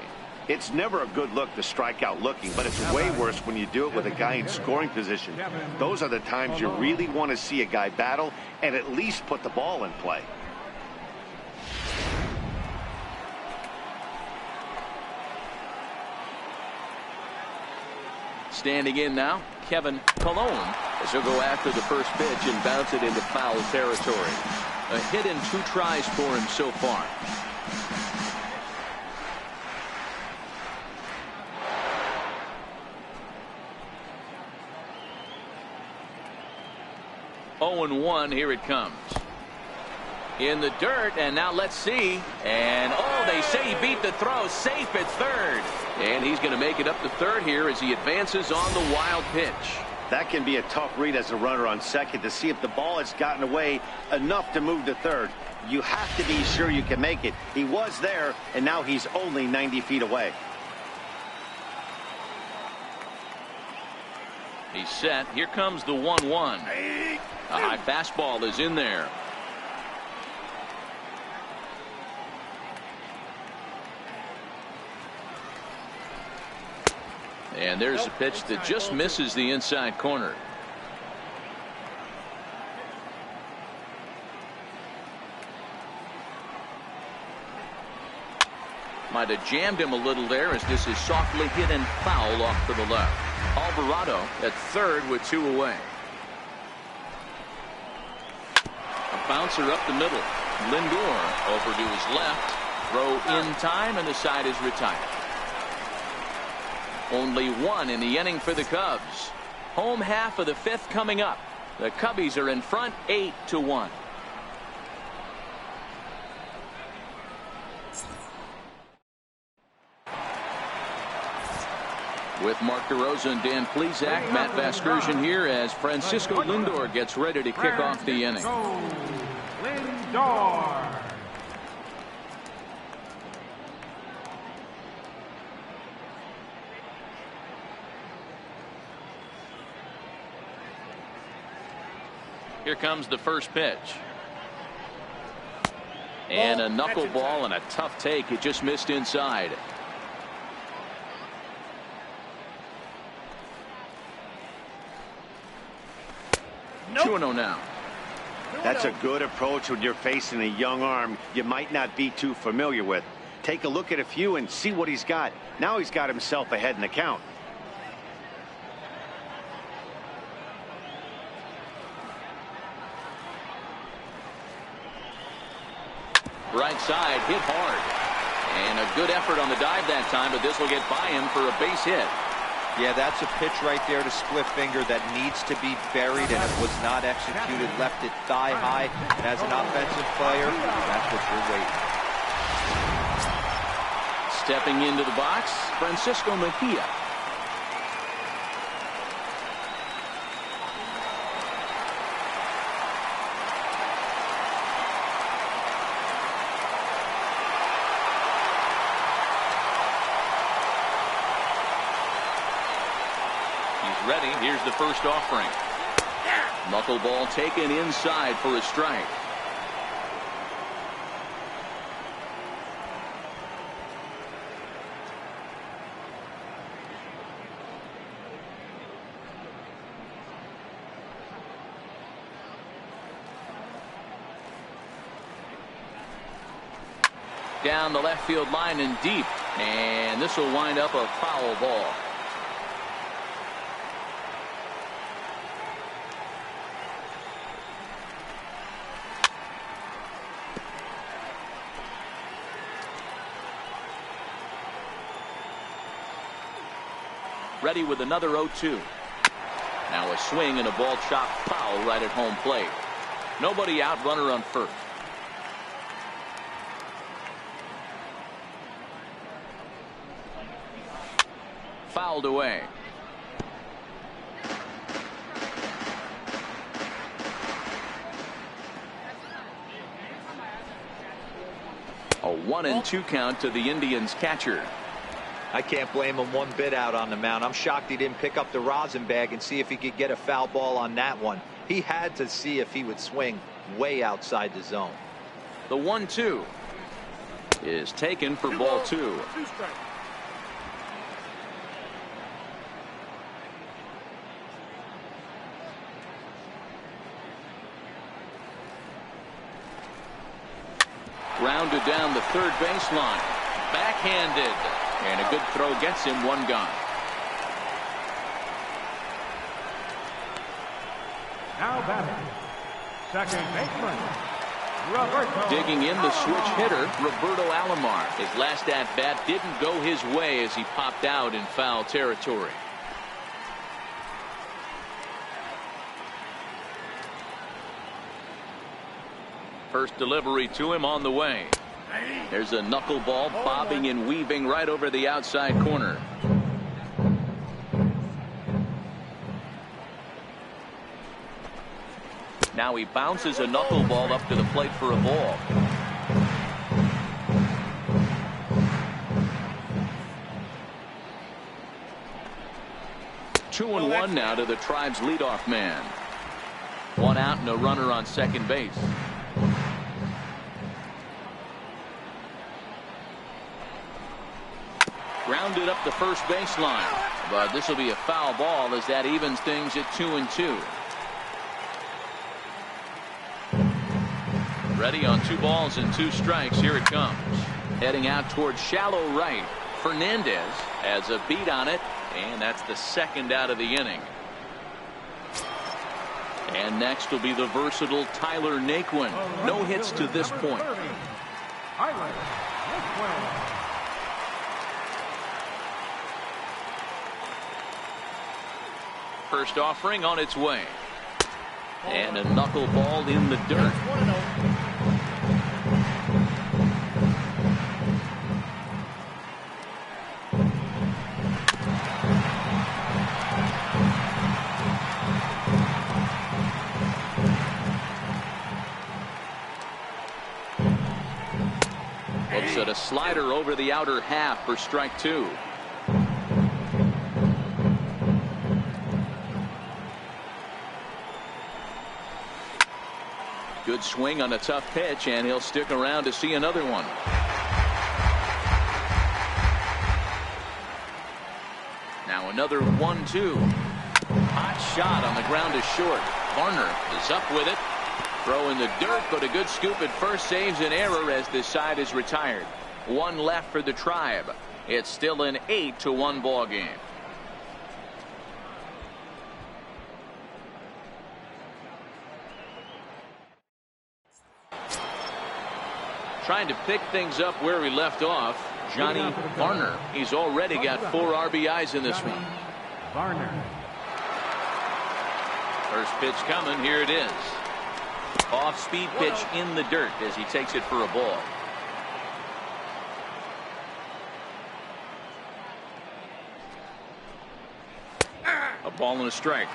It's never a good look to strike out looking, but it's way worse when you do it with a guy in scoring position. Those are the times you really want to see a guy battle and at least put the ball in play. Standing in now, Kevin Colon as he'll go after the first pitch and bounce it into foul territory. A hit and two tries for him so far. 0-1. Here it comes. In the dirt, and now let's see. And, oh, they say he beat the throw. Safe at third. And he's going to make it up to third here as he advances on the wild pitch. That can be a tough read as a runner on second to see if the ball has gotten away enough to move to third. You have to be sure you can make it. He was there, and now he's only 90 feet away. He's set. Here comes the 1-1. A high fastball is in there. And there's a pitch that just misses the inside corner. Might have jammed him a little there as this is softly hit and foul off to the left. Alvarado at third with 2 away. A bouncer up the middle. Lindor over to his left. Throw in time, and the side is retired. Only 1 in the inning for the Cubs. Home half of the 5th coming up. The Cubbies are in front 8-1. With Mark DeRosa and Dan Plesac, Matt Vasgersian here as Francisco Lindor gets ready to kick off the inning. Lindor. Here comes the first pitch. And a knuckleball and a tough take. It just missed inside. Nope. 2-0 now. That's a good approach when you're facing a young arm you might not be too familiar with. Take a look at a few and see what he's got. Now he's got himself ahead in the count. Right side, hit hard. And a good effort on the dive that time, but this will get by him for a base hit. Yeah, that's a pitch right there to split finger that needs to be buried, and it was not executed. Left it thigh high, and as an offensive player, that's what you're waiting. Stepping into the box, Francisco Mejia. Ready. Here's the first offering. Knuckleball taken inside for a strike. Down the left field line and deep, and this will wind up a foul ball. Ready with another 0-2. Now a swing and a ball chopped foul right at home plate. Nobody out, runner on first. Fouled away. A 1-2 count to the Indians catcher. I can't blame him one bit out on the mound. I'm shocked he didn't pick up the rosin bag and see if he could get a foul ball on that one. He had to see if he would swing way outside the zone. The 1-2 is taken for ball 2. 2 strikes. Grounded down the third baseline. Backhanded. And a good throw gets him, 1 gone. Now batting, second baseman, Roberto. Digging in the switch hitter, Roberto Alomar. His last at-bat didn't go his way as he popped out in foul territory. First delivery to him on the way. There's a knuckleball bobbing and weaving right over the outside corner. Now he bounces a knuckleball up to the plate for a ball. Two and one now to the Tribe's leadoff man. One out and a runner on second base. Grounded up the first baseline, but this will be a foul ball as that evens things at 2-2. Ready on 2 balls and 2 strikes. Here it comes. Heading out towards shallow right. Fernandez has a beat on it, and that's the second out of the inning. And next will be the versatile Tyler Naquin. No hits to this point. First offering on its way. And a knuckleball in the dirt. Looks at a slider over the outer half for strike 2. Good swing on a tough pitch, and he'll stick around to see another one. Now another 1-2. Hot shot on the ground is short. Varner is up with it. Throw in the dirt, but a good scoop at first saves an error as this side is retired. One left for the Tribe. It's still an 8-1 ball game. Trying to pick things up where we left off, Johnny Varner. He's already got 4 RBIs in this one. Varner. First pitch coming. Here it is. Off-speed pitch in the dirt as he takes it for a ball. A ball and a strike.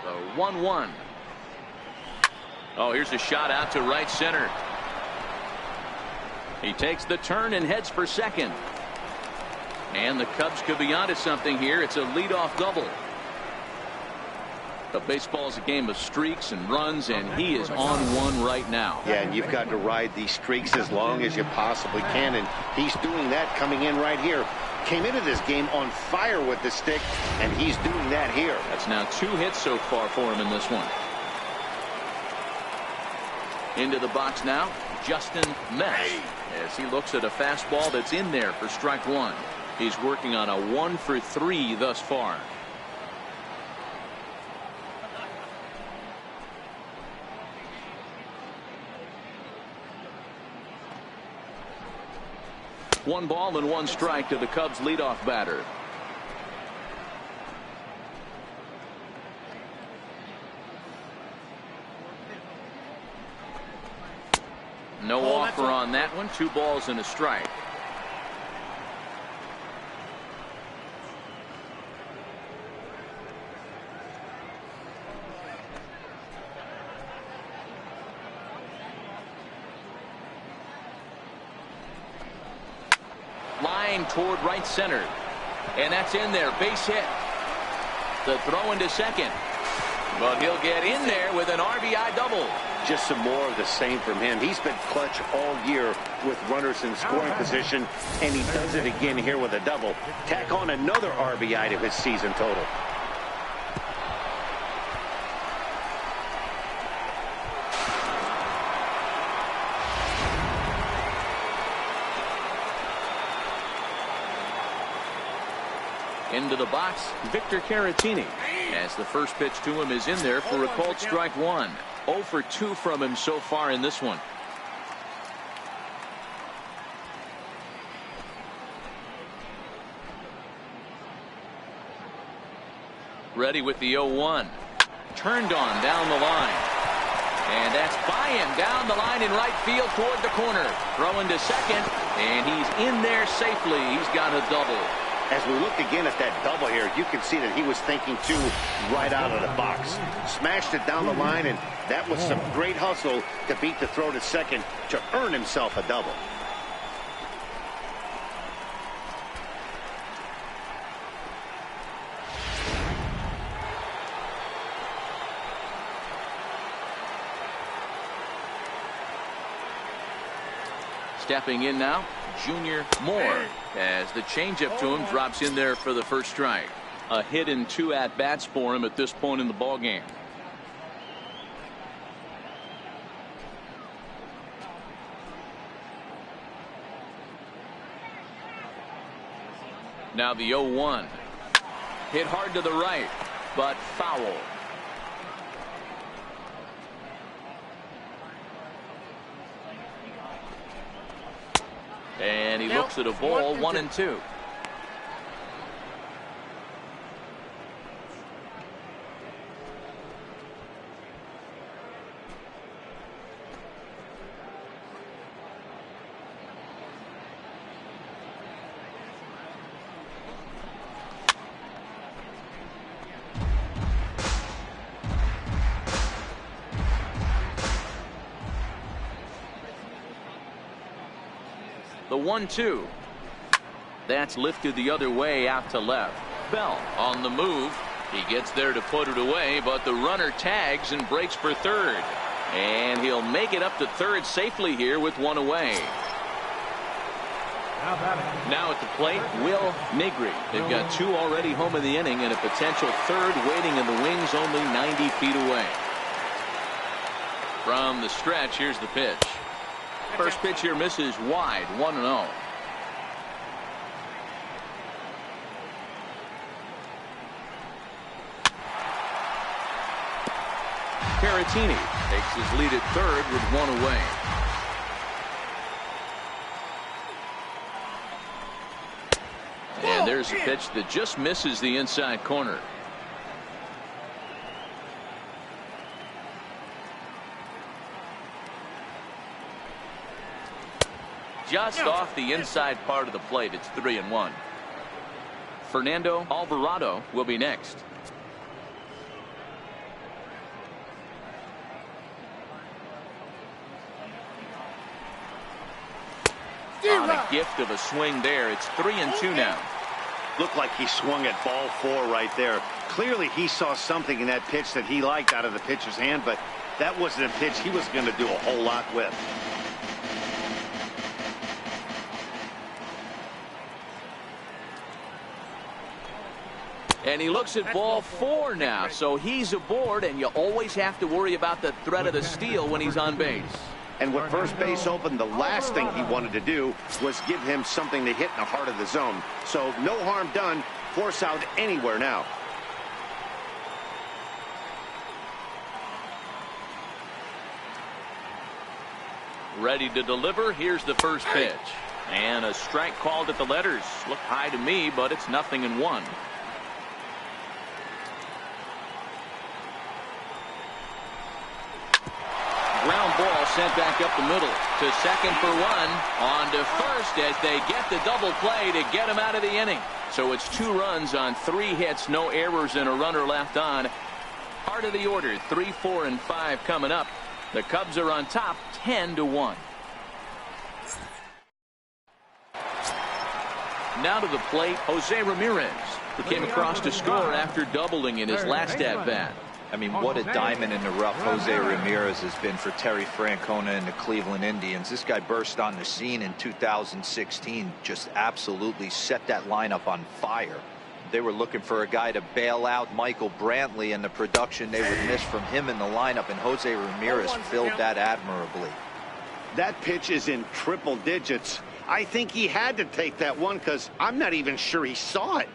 The 1-1. Oh, here's a shot out to right center. He takes the turn and heads for second. And the Cubs could be onto something here. It's a leadoff double. But baseball is a game of streaks and runs, and he is on one right now. Yeah, and you've got to ride these streaks as long as you possibly can, and he's doing that coming in right here. Came into this game on fire with the stick, and he's doing that here. That's now 2 hits so far for him in this one. Into the box now, Justin Mesh, as he looks at a fastball that's in there for strike 1. He's working on a 1-for-3 thus far. One ball and 1 strike to the Cubs leadoff batter. No offer on that one. 2 balls and a strike. Line toward right center. And that's in there. Base hit. The throw into second. But he'll get in there with an RBI double. Just some more of the same from him. He's been clutch all year with runners in scoring position, and he does it again here with a double. Tack on another RBI to his season total. Into the box, Victor Caratini, as the first pitch to him is in there for a called strike 1. 0 for 2 from him so far in this one. Ready with the 0-1. Turned on down the line. And that's by him down the line in right field toward the corner. Throwing to second, and he's in there safely. He's got a double. As we look again at that double here, you can see that he was thinking too right out of the box. Smashed it down the line, and that was some great hustle to beat the throw to second to earn himself a double. Stepping in now, Junior Moore, as the changeup to him drops in there for the first strike. A hit and 2 at-bats for him at this point in the ballgame. Now the 0-1. Hit hard to the right, but foul. And he looks at a ball, 1-2. The 1-2. That's lifted the other way out to left. Bell on the move. He gets there to put it away, but the runner tags and breaks for third. And he'll make it up to third safely here with one away. Now at the plate, Will Negri. They've got 2 already home in the inning and a potential third waiting in the wings only 90 feet away. From the stretch, here's the pitch. First pitch here misses wide, 1-0. Caratini takes his lead at third with 1 away. And there's a pitch that just misses the inside corner. Just off the inside part of the plate. It's 3-1. Fernando Alvarado will be next. On a gift of a swing there. It's 3-2 now. Looked like he swung at ball 4 right there. Clearly he saw something in that pitch that he liked out of the pitcher's hand, but that wasn't a pitch he was going to do a whole lot with. And he looks at ball 4 now, so he's aboard, and you always have to worry about the threat of the steal when he's on base. And with first base open, the last thing he wanted to do was give him something to hit in the heart of the zone. So no harm done. Force out anywhere now. Ready to deliver. Here's the first pitch. And a strike called at the letters. Looked high to me, but it's 0-1. Ground ball sent back up the middle to second for 1. On to first as they get the double play to get him out of the inning. So it's 2 runs on 3 hits, no errors, and a runner left on. Heart of the order, 3, 4, and 5 coming up. The Cubs are on top, 10-1. Now to the plate, Jose Ramirez, who came across to score after doubling in his last at-bat. I mean, what a diamond in the rough Jose Ramirez has been for Terry Francona and the Cleveland Indians. This guy burst on the scene in 2016, just absolutely set that lineup on fire. They were looking for a guy to bail out Michael Brantley, and the production they would miss from him in the lineup, and Jose Ramirez filled that admirably. That pitch is in triple digits. I think he had to take that one because I'm not even sure he saw it.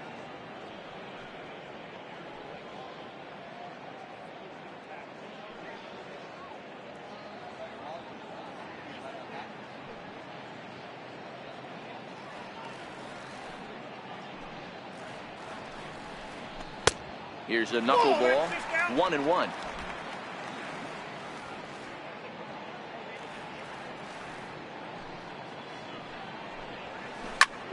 Here's a knuckleball, 1-1.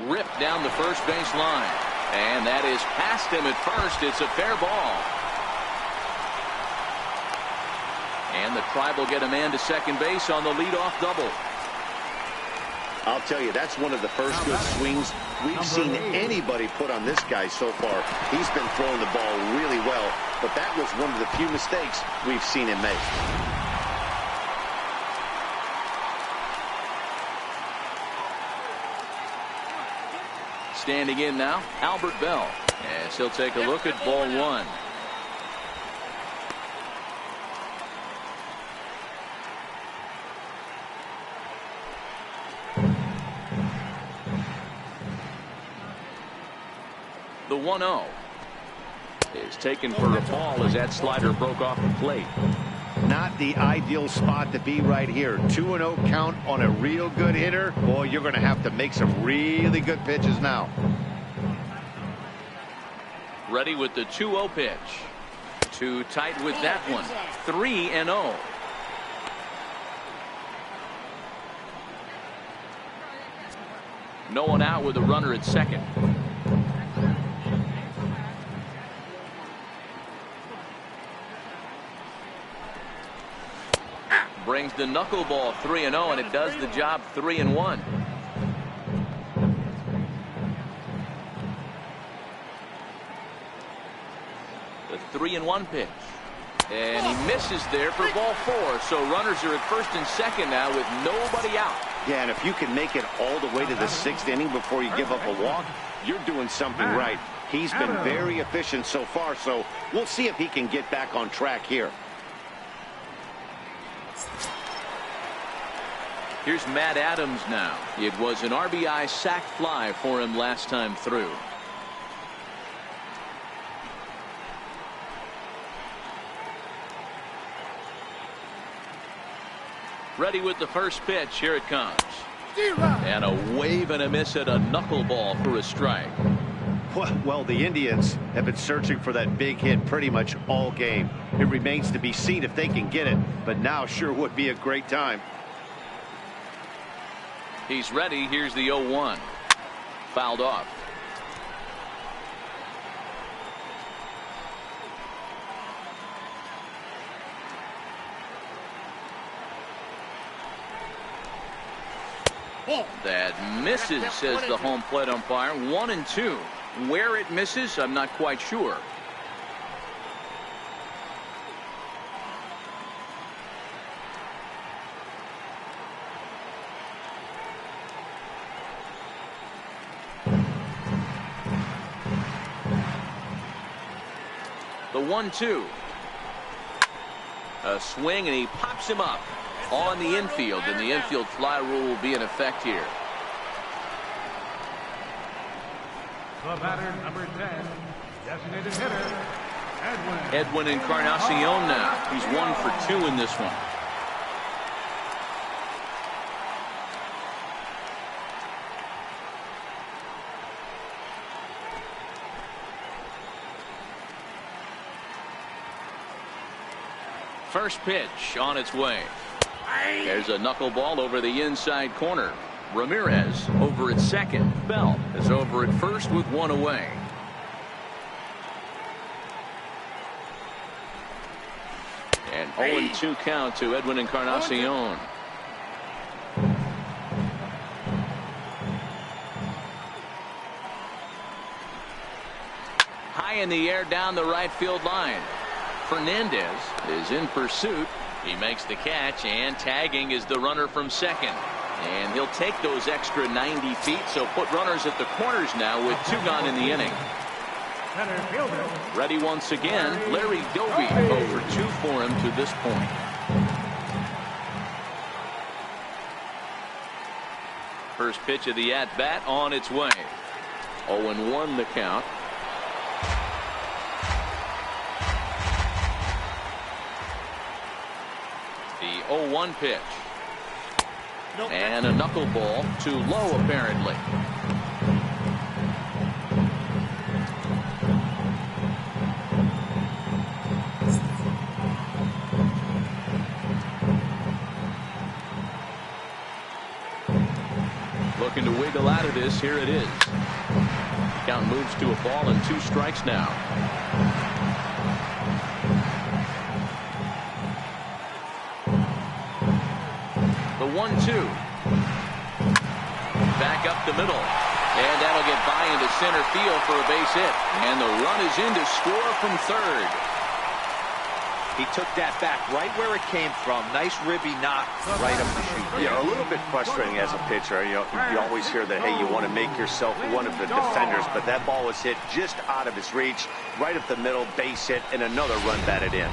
Ripped down the first base line. And that is past him at first. It's a fair ball. And the Tribe will get a man to second base on the leadoff double. I'll tell you, that's one of the first good swings we've seen anybody put on this guy so far. He's been throwing the ball really well, but that was one of the few mistakes we've seen him make. Standing in now, Albert Bell, as he'll take a look at ball one. The 1-0 is taken for a ball as that slider broke off the plate. Not the ideal spot to be right here. 2-0 count on a real good hitter. Boy, you're going to have to make some really good pitches now. Ready with the 2-0 pitch. Too tight with that one. 3-0. No one out with a runner at second. Brings the knuckleball 3-0, and it does the job 3-1. The 3-1 pitch. And he misses there for ball 4. So runners are at first and second now with nobody out. Yeah, and if you can make it all the way to the 6th inning before you give up a walk, you're doing something right. He's been very efficient so far, so we'll see if he can get back on track here. Here's Matt Adams now. It was an RBI sac fly for him last time through. Ready with the first pitch. Here it comes. And a wave and a miss at a knuckleball for a strike. Well, the Indians have been searching for that big hit pretty much all game. It remains to be seen if they can get it, but now sure would be a great time. He's ready. Here's the 0-1. Fouled off. That misses, says the home plate umpire. 1-2. Where it misses, I'm not quite sure. The 1-2. A swing, and he pops him up on the infield, and the infield fly rule will be in effect here. The batter, number 10, designated hitter, Edwin Encarnacion now. He's 1 for 2 in this one. First pitch on its way. There's a knuckleball over the inside corner. Ramirez over at second. Bell is over at first with 1 away. And 0-2 count to Edwin Encarnacion. High in the air down the right field line. Fernandez is in pursuit. He makes the catch, and tagging is the runner from second. And he'll take those extra 90 feet, so put runners at the corners now with 2 gone in the inning. Ready once again, Larry Doby, 0 for 2 for him to this point. First pitch of the at-bat on its way. 0-1 the count. The 0-1 pitch. And a knuckleball too low, apparently. to wiggle out of this. Here it is. Count moves to a ball and 2 strikes now. The 1-2. Back up the middle. And that'll get by into center field for a base hit. And the run is in to score from third. He took that back right where it came from. Nice ribby knock right up the chute. Yeah, a little bit frustrating as a pitcher. You always hear that, hey, you want to make yourself one of the defenders, but that ball was hit just out of his reach, right up the middle, base hit, and another run batted in.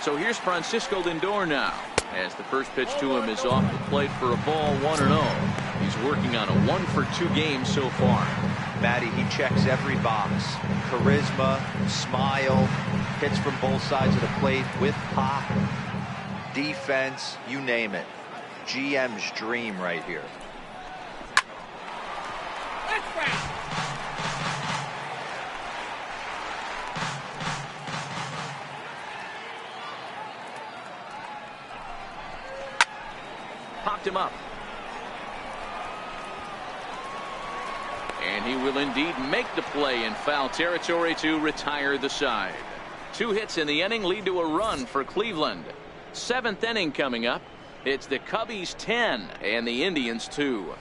So here's Francisco Lindor now, as the first pitch to him is off the plate for a ball, 1-0. He's working on a 1-for-2 game so far. Matty, he checks every box. Charisma, smile, hits from both sides of the plate with pop, defense, you name it. GM's dream right here. Popped him up. And he will indeed make the play in foul territory to retire the side. 2 hits in the inning lead to a run for Cleveland. 7th inning coming up. It's the Cubbies 10 and the Indians 2.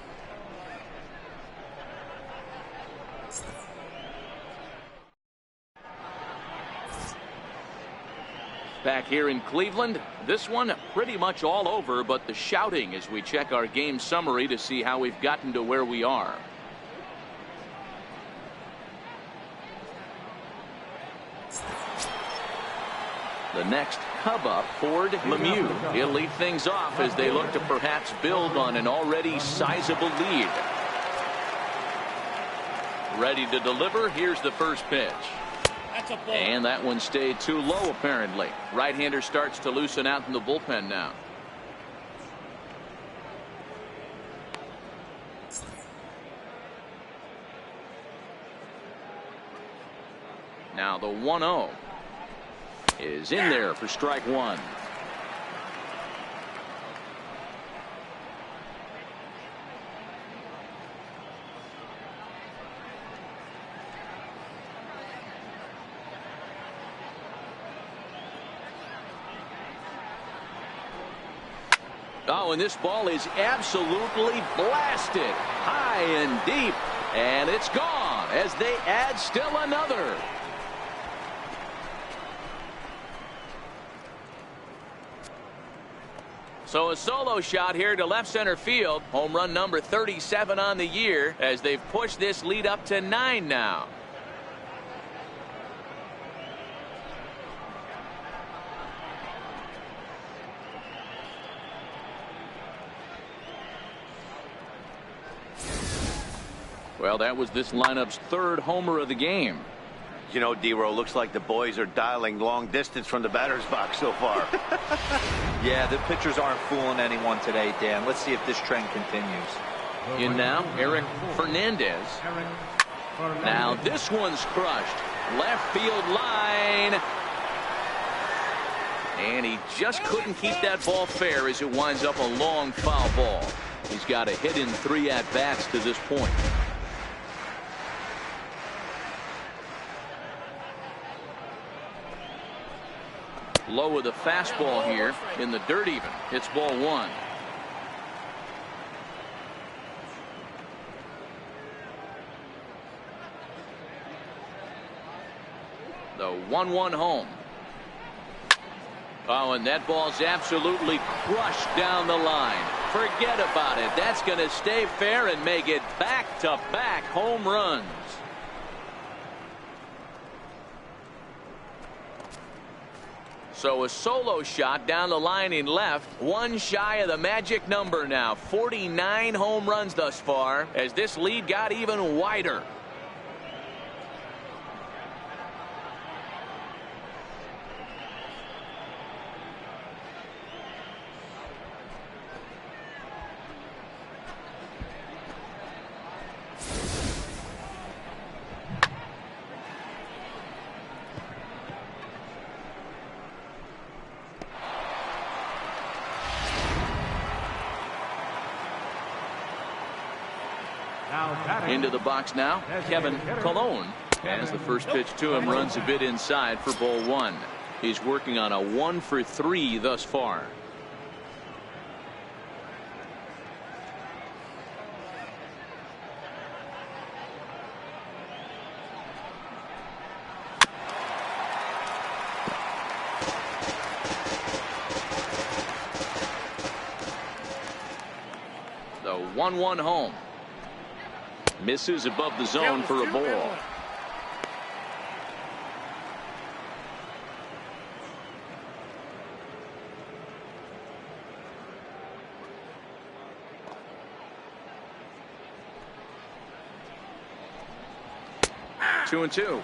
Back here in Cleveland, this one pretty much all over, but the shouting as we check our game summary to see how we've gotten to where we are. The next Cub up, Ford Lemieux. He'll lead things off as they look to perhaps build on an already sizable lead. Ready to deliver. Here's the first pitch. And that one stayed too low apparently. Right-hander starts to loosen out in the bullpen now. Now the 1-0 is in there for strike 1. Oh, and this ball is absolutely blasted high and deep, and it's gone as they add still another. So a solo shot here to left center field. Home run number 37 on the year as they've pushed this lead up to 9 now. Well, that was this lineup's 3rd homer of the game. You know, D-Row, looks like the boys are dialing long distance from the batter's box so far. Yeah, the pitchers aren't fooling anyone today, Dan. Let's see if this trend continues. In now, Eric Fernandez. Now this one's crushed. Left field line. And he just couldn't keep that ball fair as it winds up a long foul ball. He's got a hit in 3 at-bats to this point. Low with the fastball here in the dirt even. It's ball 1. The 1-1 home. Oh, and that ball's absolutely crushed down the line. Forget about it. That's going to stay fair and make it back-to-back home runs. So a solo shot down the line in left. 1 shy of the magic number now. 49 home runs thus far as this lead got even wider. Into the box now, Kevin Cologne. As the first pitch to him runs a bit inside for ball one. He's working on a 1-for-3 thus far. The 1-1 home. Misses above the zone for a ball. Two and two.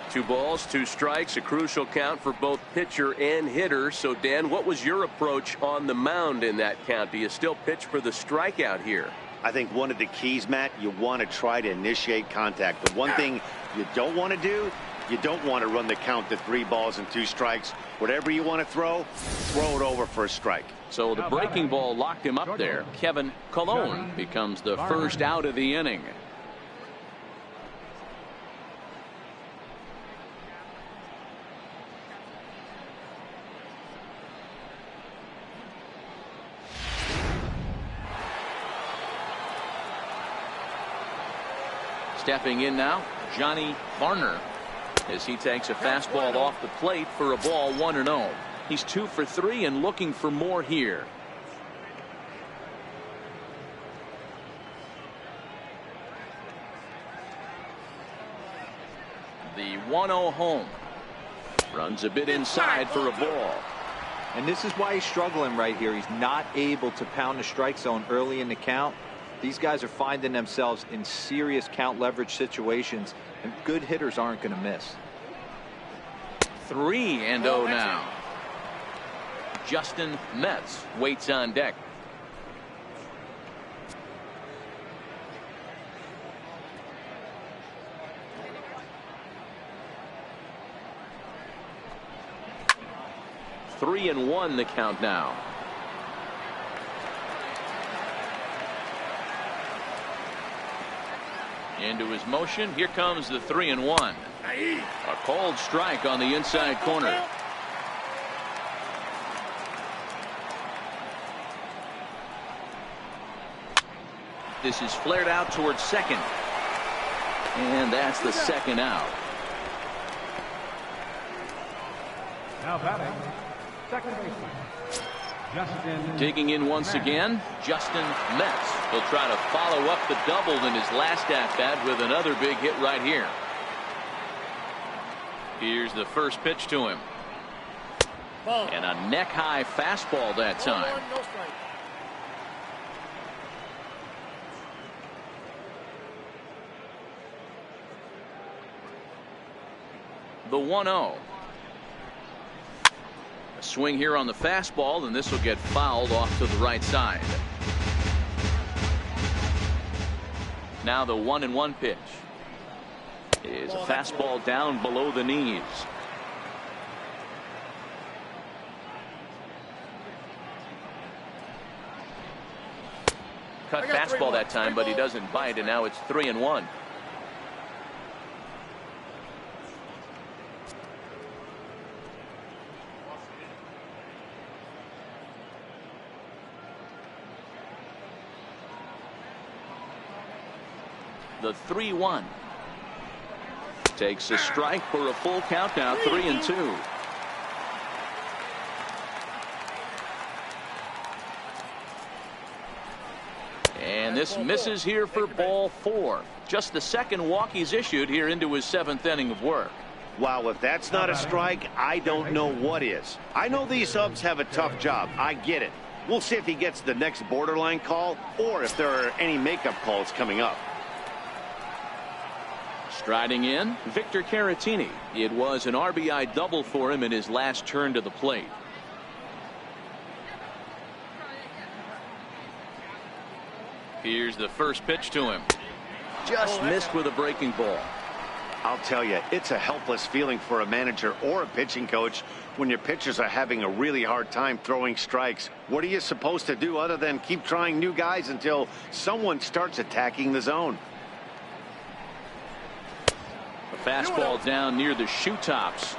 2 balls, 2 strikes, a crucial count for both pitcher and hitter. So, Dan, what was your approach on the mound in that count? Do you still pitch for the strikeout here? I think one of the keys, Matt, you want to try to initiate contact. The one thing you don't want to do, you don't want to run the count to 3 balls and 2 strikes. Whatever you want to throw it over for a strike. So the breaking ball locked him up there. Kevin Cologne becomes the first out of the inning. Stepping in now, Johnny Varner, as he takes a fastball off the plate for a ball 1-0. He's 2 for 3 and looking for more here. The 1-0 home. Runs a bit inside for a ball. And this is why he's struggling right here. He's not able to pound the strike zone early in the count. These guys are finding themselves in serious count leverage situations, and good hitters aren't going to miss. 3-0 now. Justin Metz waits on deck. Three and 1 the count now. Into his motion. Here comes the 3-1. A cold strike on the inside corner. This is flared out towards second. And that's the second out. Now batting, second baseman, Justin. Digging in once again, Justin Metz. He'll try to follow up the double in his last at-bat with another big hit right here. Here's the first pitch to him. And a neck-high fastball that time. The 1-0. A swing here on the fastball, and this will get fouled off to the right side. Now the 1-1 pitch is a fastball down below the knees. Cut fastball that time, but he doesn't bite, and now it's 3-1. The 3-1 takes a strike for a full count now. 3-2. And this misses here for ball 4. Just the second walk he's issued here into his 7th inning of work. Wow, if that's not a strike, I don't know what is. I know these subs have a tough job. I get it. We'll see if he gets the next borderline call or if there are any makeup calls coming up. Striding in, Victor Caratini. It was an RBI double for him in his last turn to the plate. Here's the first pitch to him. Just missed with a breaking ball. I'll tell you, it's a helpless feeling for a manager or a pitching coach when your pitchers are having a really hard time throwing strikes. What are you supposed to do other than keep trying new guys until someone starts attacking the zone? A fastball down near the shoe tops.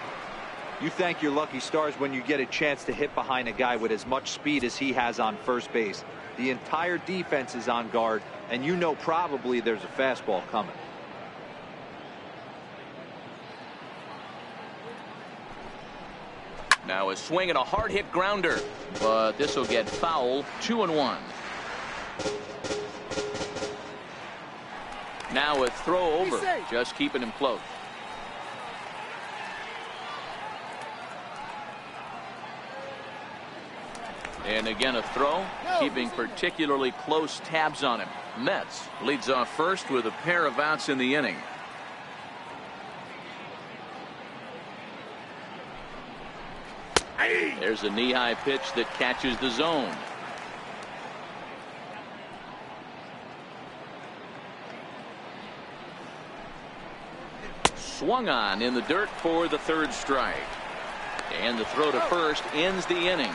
You thank your lucky stars when you get a chance to hit behind a guy with as much speed as he has on first base. The entire defense is on guard, and you know probably there's a fastball coming. Now a swing and a hard hit grounder, but this will get foul. 2-1. Now a throw over, just keeping him close. And again a throw, keeping particularly close tabs on him. Mets leads off first with a pair of outs in the inning. There's a knee-high pitch that catches the zone. Swung on in the dirt for the third strike. And the throw to first ends the inning.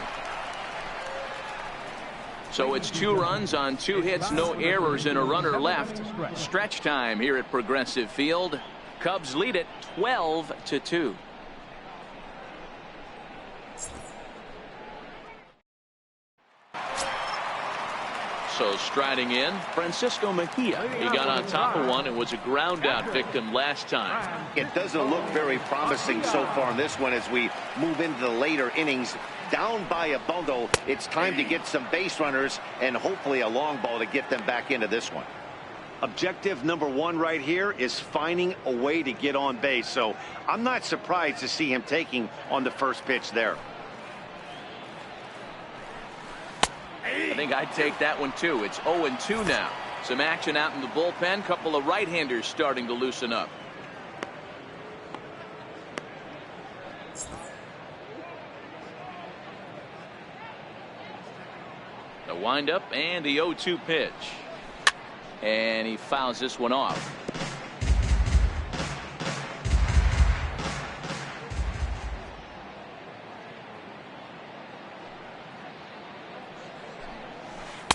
So it's 2 runs on 2 hits, no errors, and a runner left. Stretch time here at Progressive Field. Cubs lead it 12-2. So striding in, Francisco Mejia. He got on top of one and was a ground out victim last time. It doesn't look very promising so far in this one as we move into the later innings. Down by a bundle, it's time to get some base runners and hopefully a long ball to get them back into this one. Objective number 1 right here is finding a way to get on base. So I'm not surprised to see him taking on the first pitch there. I think I'd take that one too. It's 0-2 now. Some action out in the bullpen. Couple of right-handers starting to loosen up. The windup and the 0-2 pitch. And he fouls this one off.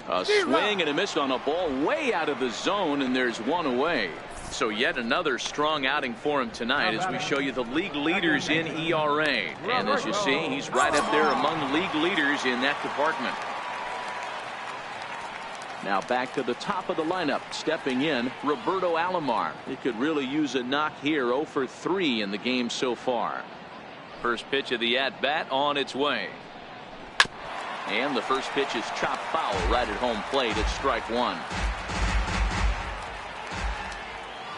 A swing and a miss on a ball way out of the zone, and there's one away. So yet another strong outing for him tonight as we show you the league leaders in ERA. And as you see, he's right up there among the league leaders in that department. Now back to the top of the lineup. Stepping in, Roberto Alomar. He could really use a knock here. 0 for 3 in the game so far. First pitch of the at-bat on its way. And the first pitch is chopped foul right at home plate at strike 1.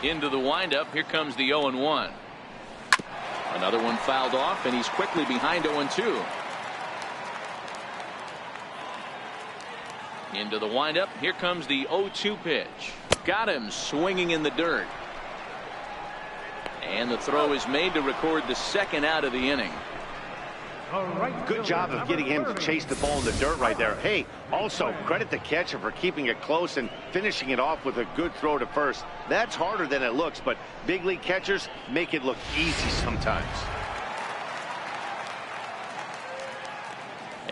Into the windup. Here comes the 0-1. Another one fouled off, and he's quickly behind 0-2. Into the windup. Here comes the 0-2 pitch. Got him swinging in the dirt. And the throw is made to record the second out of the inning. Good job of getting him to chase the ball in the dirt right there. Hey, also credit the catcher for keeping it close and finishing it off with a good throw to first. That's harder than it looks, but big league catchers make it look easy sometimes.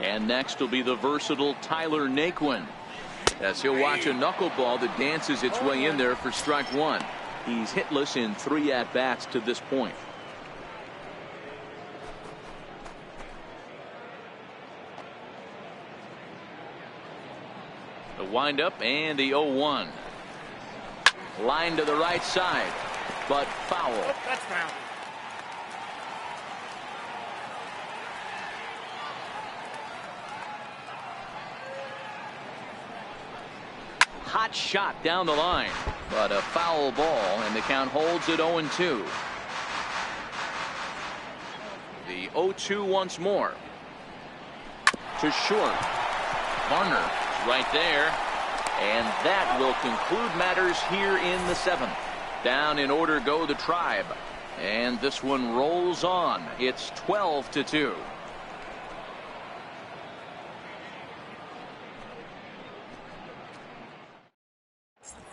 And next will be the versatile Tyler Naquin, as he'll watch a knuckleball that dances its way in there for strike 1. He's hitless in 3 at-bats to this point. The windup and the 0-1. Line to the right side, but foul. That's foul. Hot shot down the line, but a foul ball, and the count holds at 0-2. The 0-2 once more. To short. Varner right there, and that will conclude matters here in the 7th. Down in order go the Tribe, and this one rolls on. It's 12-2.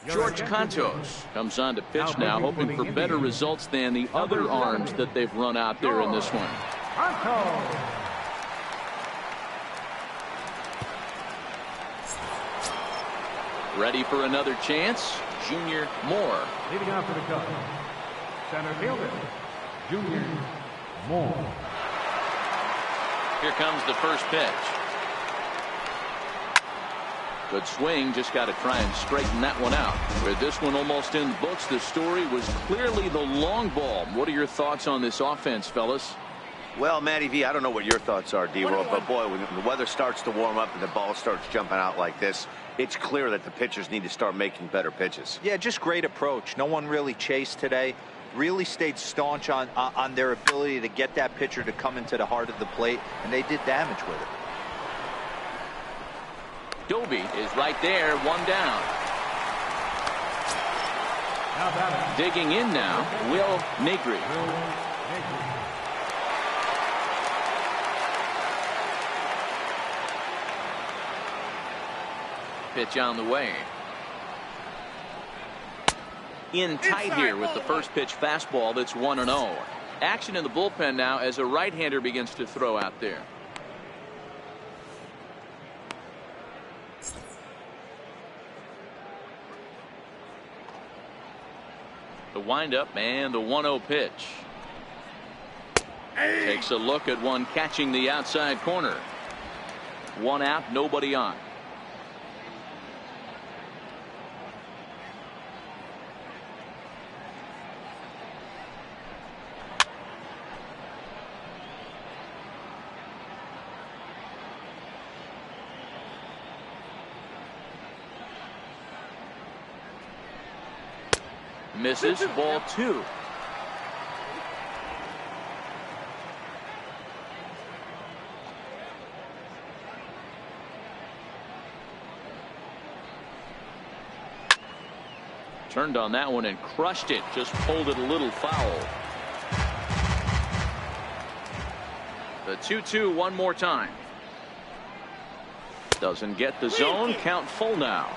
George Cantos comes on to pitch now, hoping for better results than the other arms that they've run out there in this one. Ready for another chance, Junior Moore. Leading off for the Cubs, Center fielder, Junior Moore. Here comes the first pitch. Good swing, just got to try and straighten that one out. With this one almost in the books, the story was clearly the long ball. What are your thoughts on this offense, fellas? Well, Matty V, I don't know what your thoughts are, D-Roll, but boy, when the weather starts to warm up and the ball starts jumping out like this, it's clear that the pitchers need to start making better pitches. Yeah, just great approach. No one really chased today. Really stayed staunch on their ability to get that pitcher to come into the heart of the plate, and they did damage with it. Doby is right there, one down. Digging in now, Will Negri. Pitch on the way. In tight here with the first pitch fastball that's 1-0. Action in the bullpen now as a right-hander begins to throw out there. The windup and the 1-0 pitch. Takes a look at one catching the outside corner. One out, nobody on. Misses, ball 2. Turned on that one and crushed it. Just pulled it a little foul. The 2-2 one more time. Doesn't get the zone. Count full now.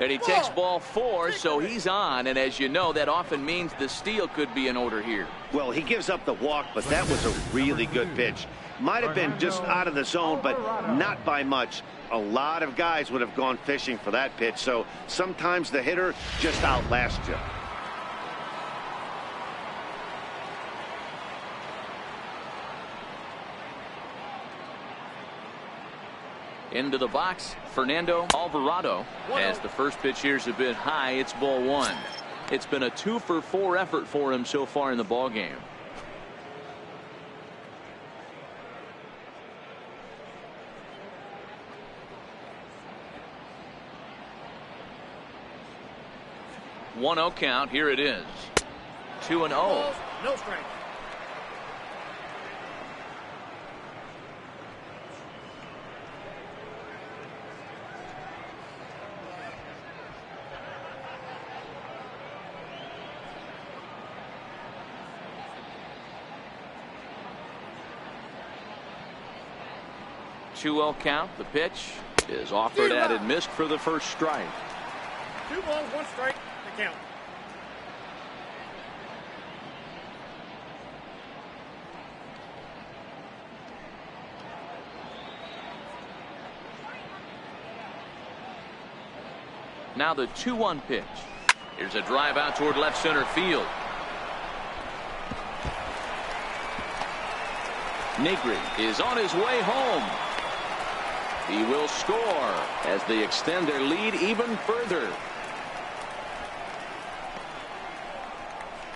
And he takes ball 4, so he's on. And as you know, that often means the steal could be in order here. Well, he gives up the walk, but that was a really good pitch. Might have been just out of the zone, but not by much. A lot of guys would have gone fishing for that pitch, so sometimes the hitter just outlasts you. Into the box, Fernando Alvarado. As the first pitch here's a bit high, it's ball 1. It's been a 2-for-4 effort for him so far in the ball game. One 1-0 count. Here it is. 2-0. No strike. Two-0 count. The pitch is offered at and missed for the first strike. 2 balls, 1 strike to count. Now the 2-1 pitch. Here's a drive out toward left center field. Negri is on his way home. He will score as they extend their lead even further.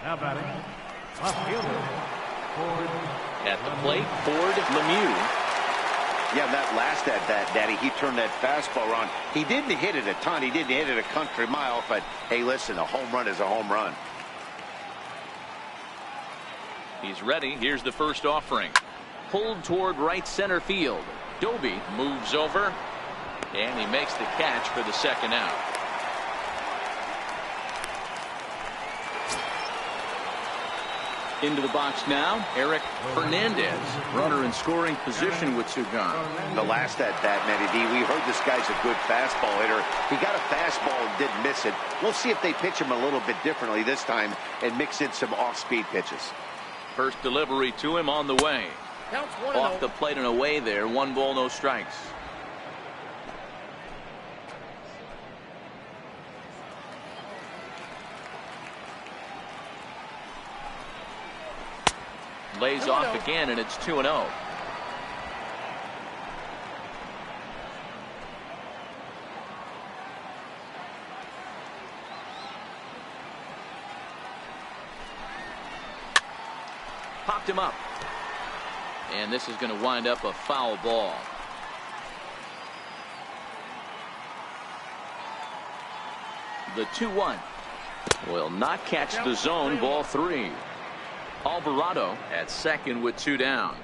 Now batting, left fielder, Ford. At the plate, Ford Lemieux. Yeah, that last at bat, Daddy, he turned that fastball around. He didn't hit it a ton. He didn't hit it a country mile, but hey, listen, a home run is a home run. He's ready. Here's the first offering. Pulled toward right center field. Doby moves over, and he makes the catch for the second out. Into the box now, Eric Hernandez. Runner in scoring position with two gone. The last at bat, Matty D, we heard this guy's a good fastball hitter. He got a fastball and didn't miss it. We'll see if they pitch him a little bit differently this time and mix in some off-speed pitches. First delivery to him on the way. Counts 1-0. Off the plate and away there. 1 ball, no strikes. Lays off again, and it's 2-0. Popped him up. And this is going to wind up a foul ball. The 2-1 will not catch the zone. Ball 3. Alvarado at second with 2 down.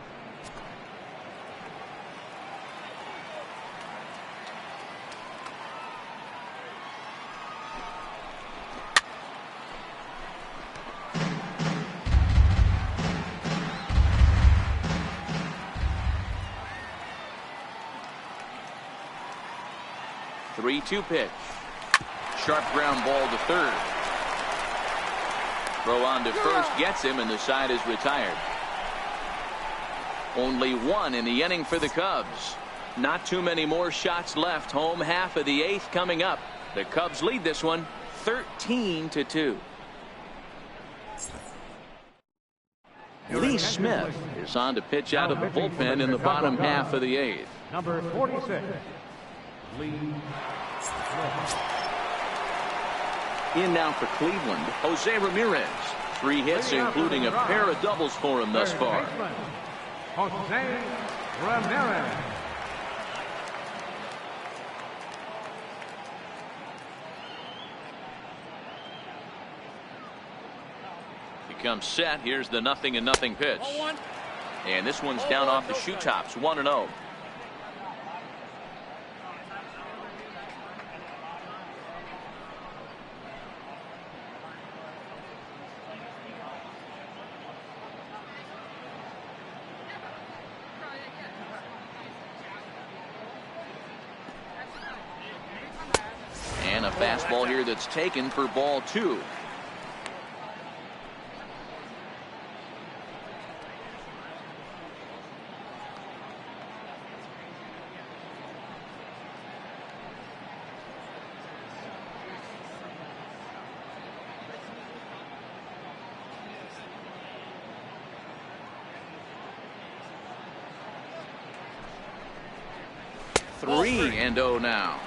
The 3-2 pitch. Sharp ground ball to third. Throw on to first gets him, and the side is retired. Only 1 in the inning for the Cubs. Not too many more shots left. Home half of the 8th coming up. The Cubs lead this one 13-2. Lee Smith is on to pitch out of the bullpen in the bottom half of the 8th. Number 46, Lee Smith. In now for Cleveland, Jose Ramirez. 3 hits, including a pair of doubles for him thus far. Jose Ramirez. He comes set. Here's the 0-0 pitch. And this one's down off the shoe tops. 1-0. And a fastball here that's taken for ball 2. Three and 0 now.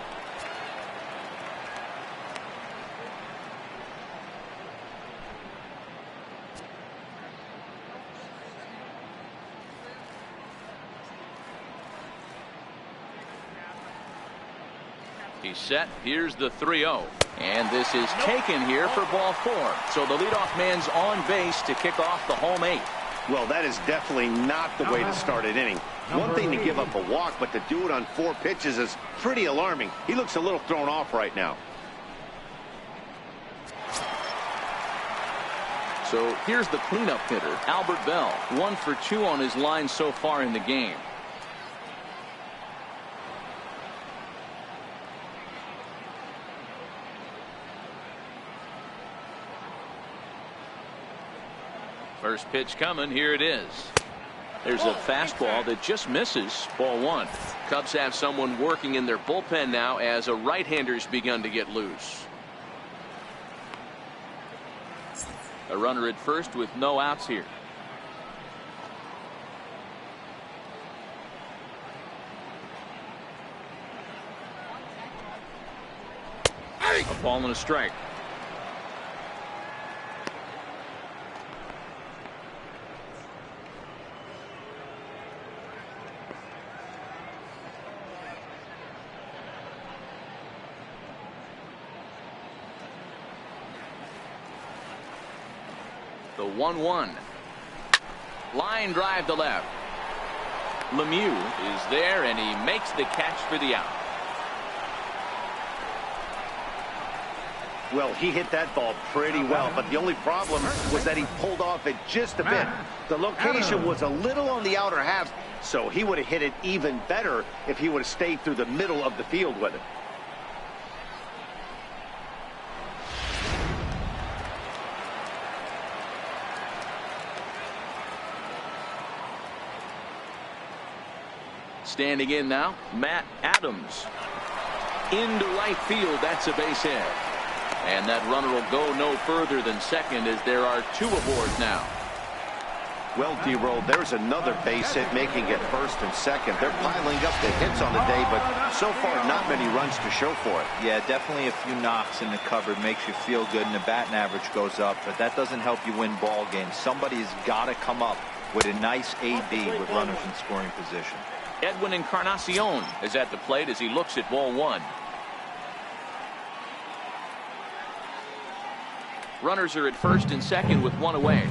He's set. Here's the 3-0. And this is taken here for ball 4. So the leadoff man's on base to kick off the home 8th. Well, that is definitely not the way to start an inning. One thing to give up a walk, but to do it on 4 pitches is pretty alarming. He looks a little thrown off right now. So here's the cleanup hitter, Albert Bell. 1 for 2 on his line so far in the game. First pitch coming. Here it is. There's a fastball that just misses. Ball 1. Cubs have someone working in their bullpen now as a right-hander's begun to get loose. A runner at first with no outs here. A ball and a strike. The 1-1. Line drive to left. Lemieux is there, and he makes the catch for the out. Well, he hit that ball pretty well, but the only problem was that he pulled off it just a bit. The location was a little on the outer half, so he would have hit it even better if he would have stayed through the middle of the field with it. Standing in now, Matt Adams. Into right field, that's a base hit. And that runner will go no further than second as there are 2 aboard now. Well, D-Roll, there's another base hit, making it first and second. They're piling up the hits on the day, but so far not many runs to show for it. Yeah, definitely a few knocks in the cupboard makes you feel good, and the batting average goes up, but that doesn't help you win ball games. Somebody's got to come up with a nice AB with runners in scoring position. Edwin Encarnacion is at the plate as he looks at ball 1. Runners are at first and second with 1 away.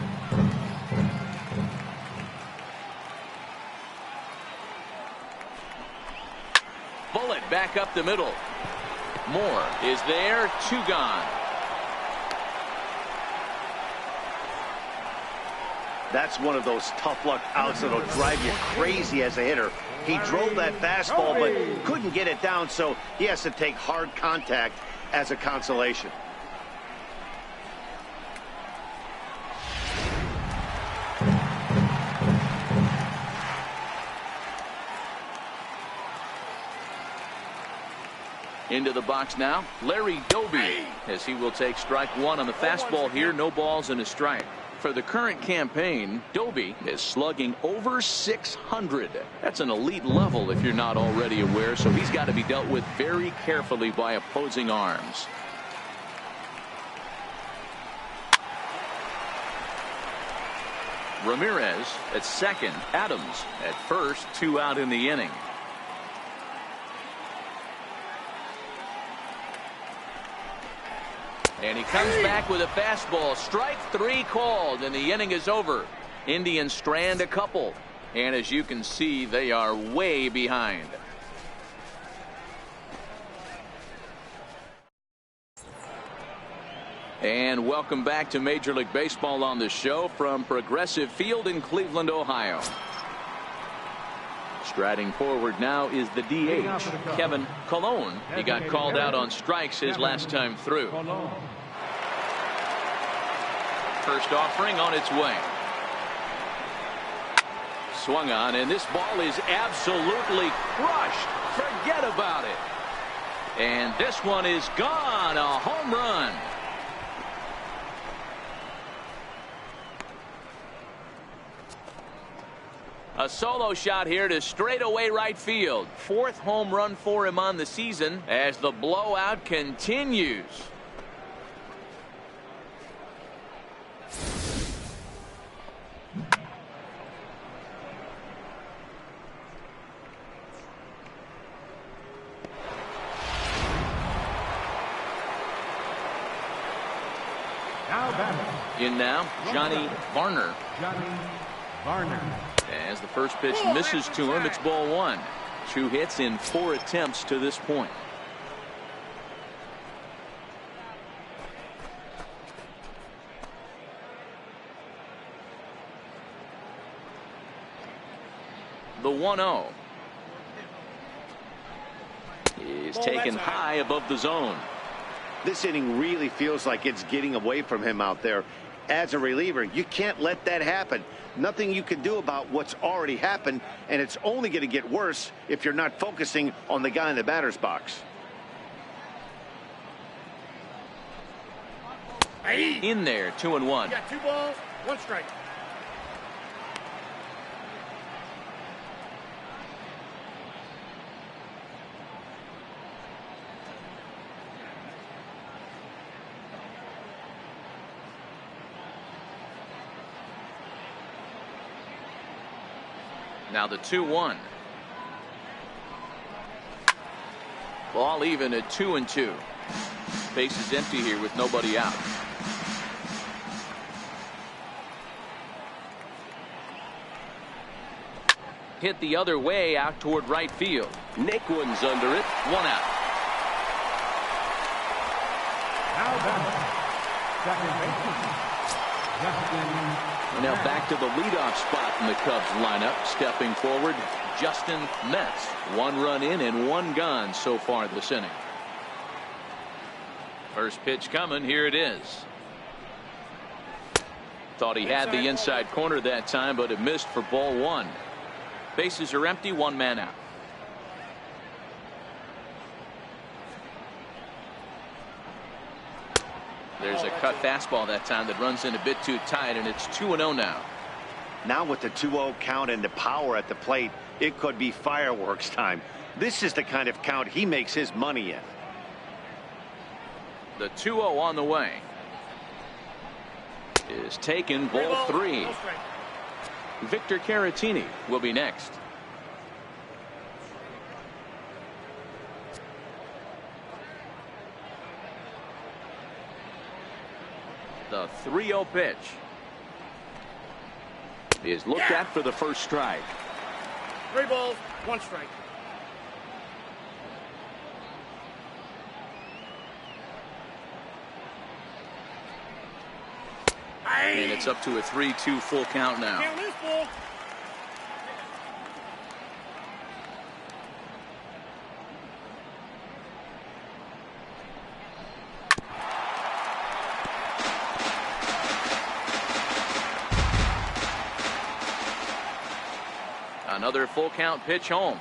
Bullet back up the middle. Moore is there, 2 gone. That's one of those tough luck outs that'll drive you crazy as a hitter. He drove that fastball but couldn't get it down, so he has to take hard contact as a consolation. Into the box now, Larry Doby, as he will take strike 1 on the fastball here. No balls and a strike. For the current campaign, Doby is slugging over 600. That's an elite level if you're not already aware, so he's got to be dealt with very carefully by opposing arms. Ramirez at second, Adams at first, 2 out in the inning. And he comes back with a fastball. Strike 3 called, and the inning is over. Indians strand a couple, and as you can see, they are way behind. And welcome back to Major League Baseball on the show from Progressive Field in Cleveland, Ohio. Striding forward now is the DH, Kevin Colon. He got called out on strikes his last time through. First offering on its way. Swung on, and this ball is absolutely crushed. Forget about it. And this one is gone. A home run. A solo shot here to straightaway right field. 4th home run for him on the season as the blowout continues. In now, Johnny Varner. As the first pitch misses to him, it's ball 1. 2 hits in 4 attempts to this point. The 1-0 is taken high above the zone. This inning really feels like it's getting away from him out there. As a reliever, you can't let that happen. Nothing you can do about what's already happened, and it's only going to get worse if you're not focusing on the guy in the batter's box. In there, 2-1. You got 2 balls, 1 strike. Now the 2-1. Ball even at 2-2. Base is empty here with nobody out. Hit the other way out toward right field. Naquin's under it. 1 out. Now back to the leadoff spot in the Cubs lineup. Stepping forward, Justin Metz. 1 run in and 1 gone so far this inning. First pitch coming. Here it is. Thought he had the inside corner that time, but it missed for ball 1. Bases are empty. 1 man out. There's a cut fastball that time that runs in a bit too tight, and it's 2-0 now. Now with the 2-0 count and the power at the plate, it could be fireworks time. This is the kind of count he makes his money in. The 2-0 on the way is taken, ball 3. Victor Caratini will be next. The 3-0 pitch is looked at for the first strike. 3 balls, 1 strike. And it's up to a 3-2 full count now. Can't lose, ball. Another full count pitch home.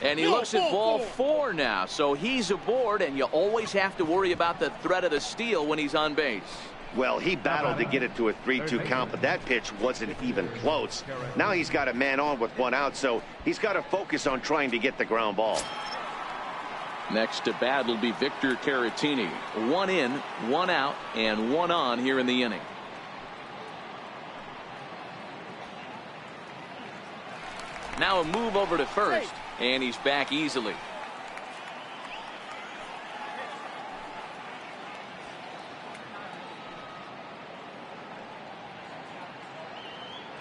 And he looks at ball 4 now, so he's aboard, and you always have to worry about the threat of the steal when he's on base. Well, he battled to get it to a 3-2 count, but that pitch wasn't even close. Now he's got a man on with 1 out, so he's got to focus on trying to get the ground ball. Next to bat will be Victor Caratini. 1 in, 1 out, and 1 on here in the inning. Now a move over to first, and he's back easily.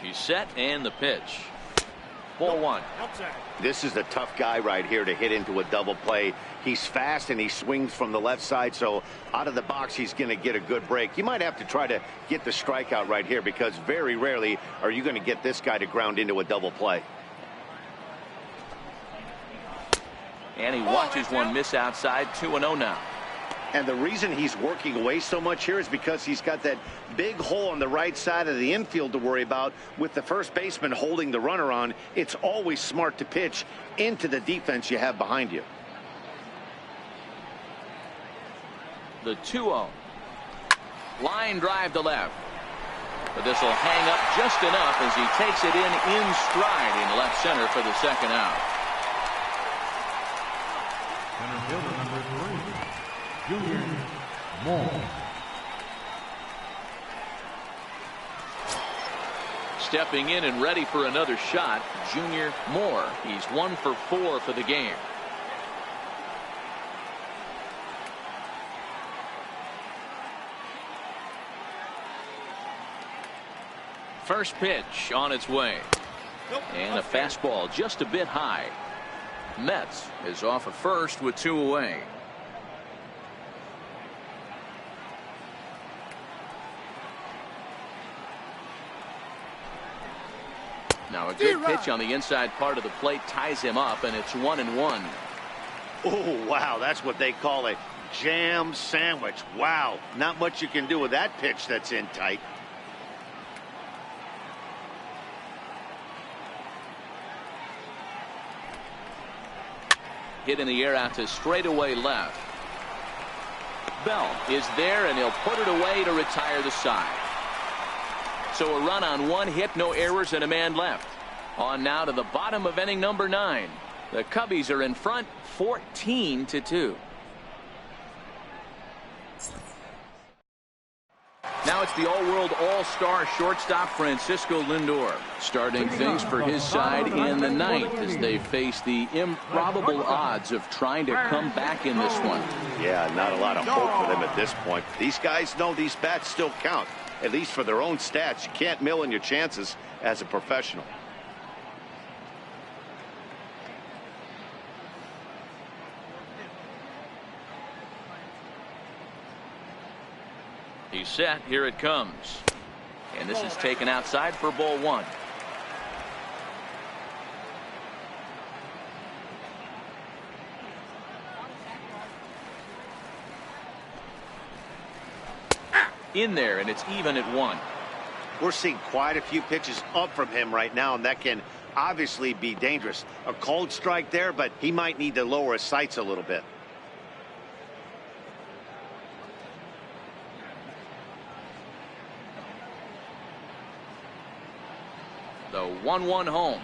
He's set, and the pitch. Ball 1. This is a tough guy right here to hit into a double play. He's fast and he swings from the left side, so out of the box he's going to get a good break. You might have to try to get the strikeout right here, because very rarely are you going to get this guy to ground into a double play. And he watches one miss outside. 2-0 now. And the reason he's working away so much here is because he's got that big hole on the right side of the infield to worry about. With the first baseman holding the runner on, it's always smart to pitch into the defense you have behind you. The 2-0. Line drive to left. But this will hang up just enough as he takes it in stride in left center for the second out. Center fielder number 3, Junior Moore. Stepping in and ready for another shot, Junior Moore. He's 1 for 4 for the game. First pitch on its way. And a fastball just a bit high. Metz is off at first with 2 away. Now a good pitch on the inside part of the plate ties him up, and it's 1-1. Oh, wow, that's what they call a jam sandwich. Wow, not much you can do with that pitch that's in tight. Hit in the air out to straightaway left. Bell is there, and he'll put it away to retire the side. So a run on 1 hit, no errors, and a man left. On now to the bottom of inning number 9. The Cubbies are in front 14-2. Now it's the all-world all-star shortstop Francisco Lindor starting things for his side in the 9th as they face the improbable odds of trying to come back in this one. Yeah, not a lot of hope for them at this point. These guys know these bats still count, at least for their own stats. You can't mill in your chances as a professional. He's set. Here it comes. And this is taken outside for ball 1. In there, and it's even at 1. We're seeing quite a few pitches up from him right now, and that can obviously be dangerous. A cold strike there, but he might need to lower his sights a little bit. 1-1 home.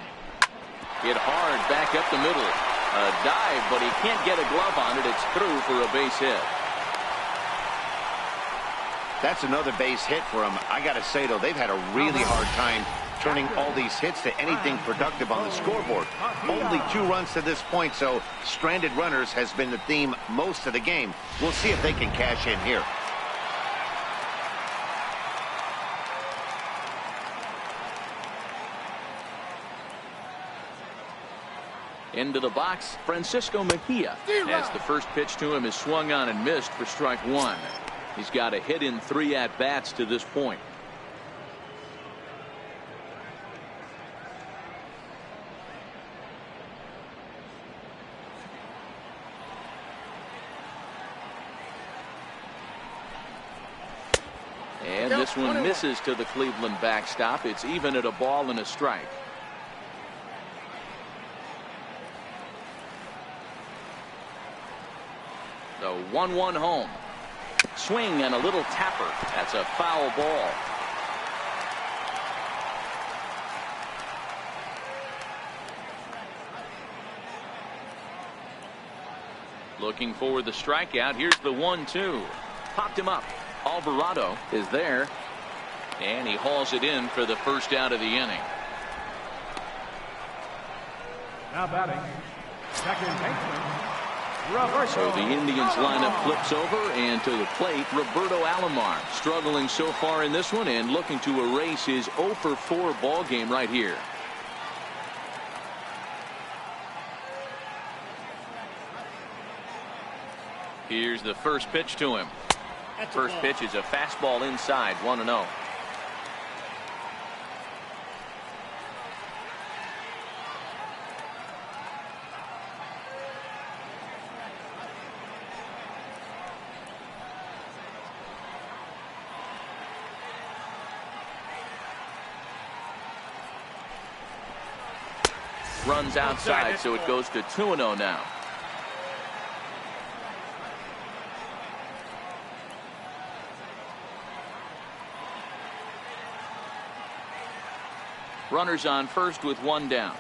Hit hard back up the middle. A dive, but he can't get a glove on it. It's through for a base hit. That's another base hit for him. I got to say, though, they've had a really hard time turning all these hits to anything productive on the scoreboard. Only 2 runs to this point, so stranded runners has been the theme most of the game. We'll see if they can cash in here. Into the box, Francisco Mejia, as the first pitch to him is swung on and missed for strike 1. He's got a hit in 3 at-bats to this point. And this one misses to the Cleveland backstop. It's even at a ball and a strike. The 1-1 home. Swing and a little tapper. That's a foul ball. Looking for the strikeout. Here's the 1-2. Popped him up. Alvarado is there. And he hauls it in for the first out of the inning. Now batting, second baseman. So the Indians lineup flips over, and to the plate, Roberto Alomar, struggling so far in this one and looking to erase his 0-for-4 ball game right here. Here's the first pitch to him. First pitch is a fastball inside, 1-0. Runs outside, so it goes to 2-0 now. Runners on first with 1 down.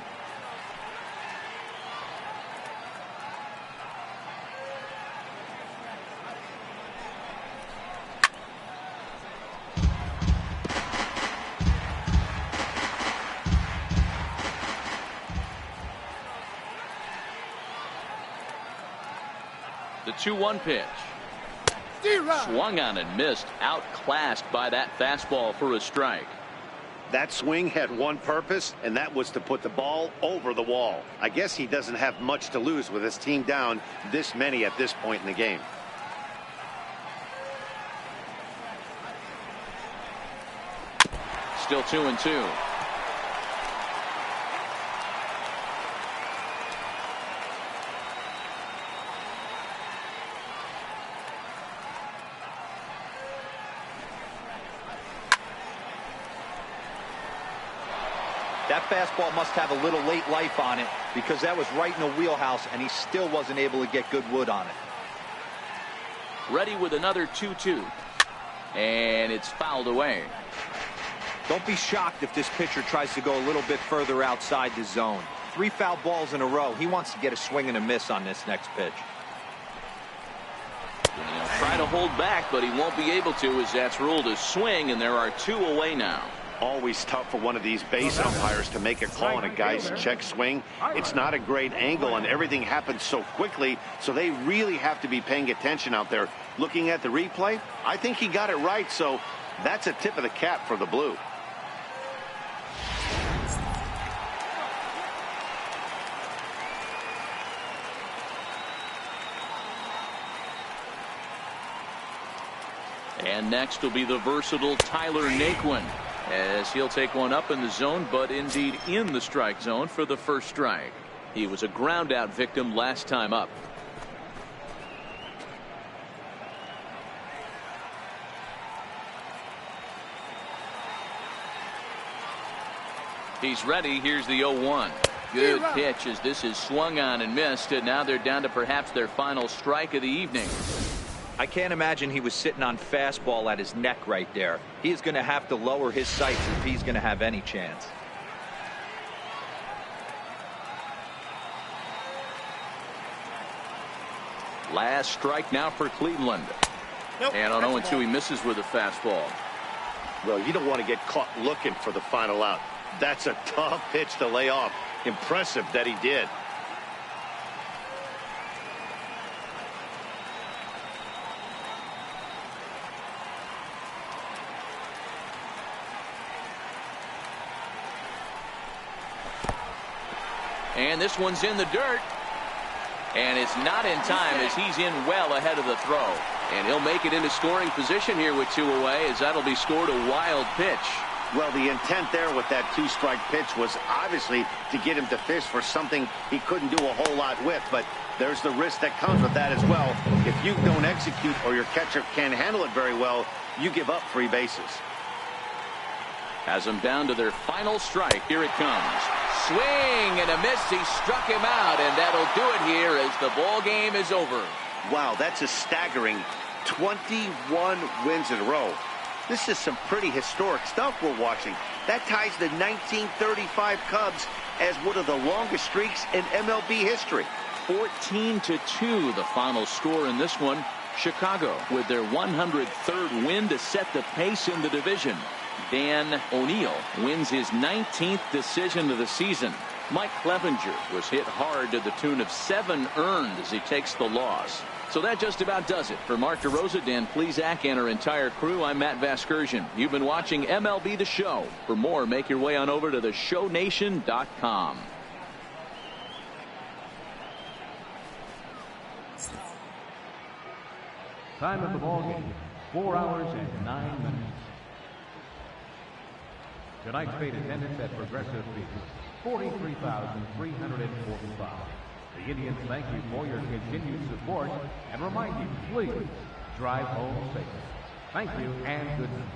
The 2-1 pitch. Swung on and missed. Outclassed by that fastball for a strike. That swing had one purpose, and that was to put the ball over the wall. I guess he doesn't have much to lose with his team down this many at this point in the game. Still 2-2. That fastball must have a little late life on it, because that was right in the wheelhouse, and he still wasn't able to get good wood on it. Ready with another 2-2. And it's fouled away. Don't be shocked if this pitcher tries to go a little bit further outside the zone. 3 foul balls in a row. He wants to get a swing and a miss on this next pitch. He'll try to hold back, but he won't be able to, as that's ruled a swing, and there are 2 away now. Always tough for one of these base umpires to make a call on a guy's check swing. It's not a great angle, and everything happens so quickly, so they really have to be paying attention out there. Looking at the replay, I think he got it right, so that's a tip of the cap for the Blue. And next will be the versatile Tyler Naquin, as he'll take one up in the zone, but indeed in the strike zone for the first strike. He was a ground out victim last time up. He's ready. Here's the 0-1. Good pitch, as this is swung on and missed, and now they're down to perhaps their final strike of the evening. I can't imagine he was sitting on fastball at his neck right there. He is going to have to lower his sights if he's going to have any chance. Last strike now for Cleveland. Nope. And on 0-2, he misses with a fastball. Well, you don't want to get caught looking for the final out. That's a tough pitch to lay off. Impressive that he did. And this one's in the dirt. And it's not in time as he's in well ahead of the throw. And he'll make it into scoring position here with 2 away, as that'll be scored a wild pitch. Well, the intent there with that 2-strike pitch was obviously to get him to fish for something he couldn't do a whole lot with. But there's the risk that comes with that as well. If you don't execute or your catcher can't handle it very well, you give up 3 bases. Has them down to their final strike. Here it comes. Swing and a miss. He struck him out, and that'll do it here as the ball game is over. Wow, that's a staggering 21 wins in a row. This is some pretty historic stuff we're watching. That ties the 1935 Cubs as one of the longest streaks in MLB history. 14-2 the final score in this one. Chicago with their 103rd win to set the pace in the division. Dan O'Neill wins his 19th decision of the season. Mike Clevenger was hit hard to the tune of 7 earned as he takes the loss. So that just about does it. For Mark DeRosa, Dan Plesac, and our entire crew, I'm Matt Vasgersian. You've been watching MLB The Show. For more, make your way on over to theshownation.com. Time of the ball game, 4 hours and 9 minutes. Tonight's paid attendance at Progressive Field, 43,345. The Indians thank you for your continued support and remind you, please drive home safely. Thank you and good night.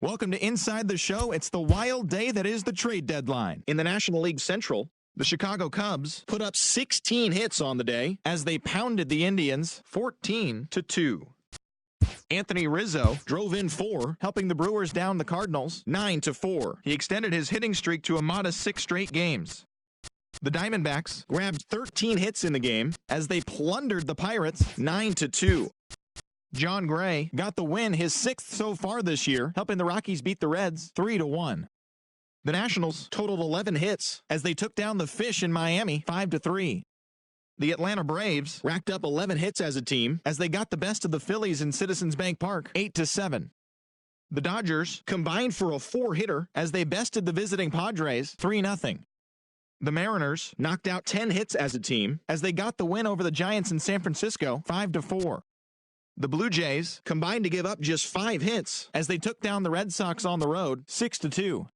Welcome to Inside the Show. It's the wild day that is the trade deadline. In the National League Central, the Chicago Cubs put up 16 hits on the day as they pounded the Indians 14-2. Anthony Rizzo drove in 4, helping the Brewers down the Cardinals 9-4. He extended his hitting streak to a modest 6 straight games. The Diamondbacks grabbed 13 hits in the game as they plundered the Pirates 9-2. John Gray got the win, his 6th so far this year, helping the Rockies beat the Reds 3-1. The Nationals totaled 11 hits as they took down the Fish in Miami 5-3. The Atlanta Braves racked up 11 hits as a team as they got the best of the Phillies in Citizens Bank Park 8-7. The Dodgers combined for a 4-hitter as they bested the visiting Padres 3-0. The Mariners knocked out 10 hits as a team as they got the win over the Giants in San Francisco 5-4. The Blue Jays combined to give up just 5 hits as they took down the Red Sox on the road 6-2.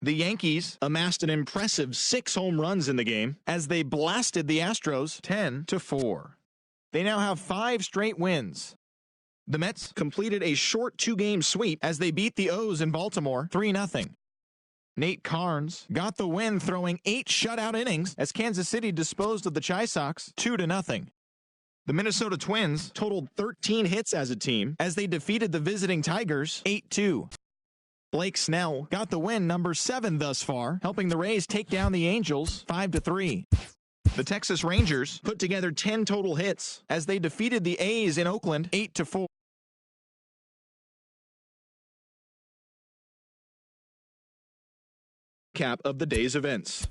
The Yankees amassed an impressive 6 home runs in the game as they blasted the Astros 10-4. They now have 5 straight wins. The Mets completed a short 2-game sweep as they beat the O's in Baltimore 3-0. Nate Carnes got the win throwing 8 shutout innings as Kansas City disposed of the Chi Sox 2-0. The Minnesota Twins totaled 13 hits as a team as they defeated the visiting Tigers 8-2. Blake Snell got the win, number 7 thus far, helping the Rays take down the Angels 5-3. The Texas Rangers put together 10 total hits as they defeated the A's in Oakland 8-4. Cap of the day's events.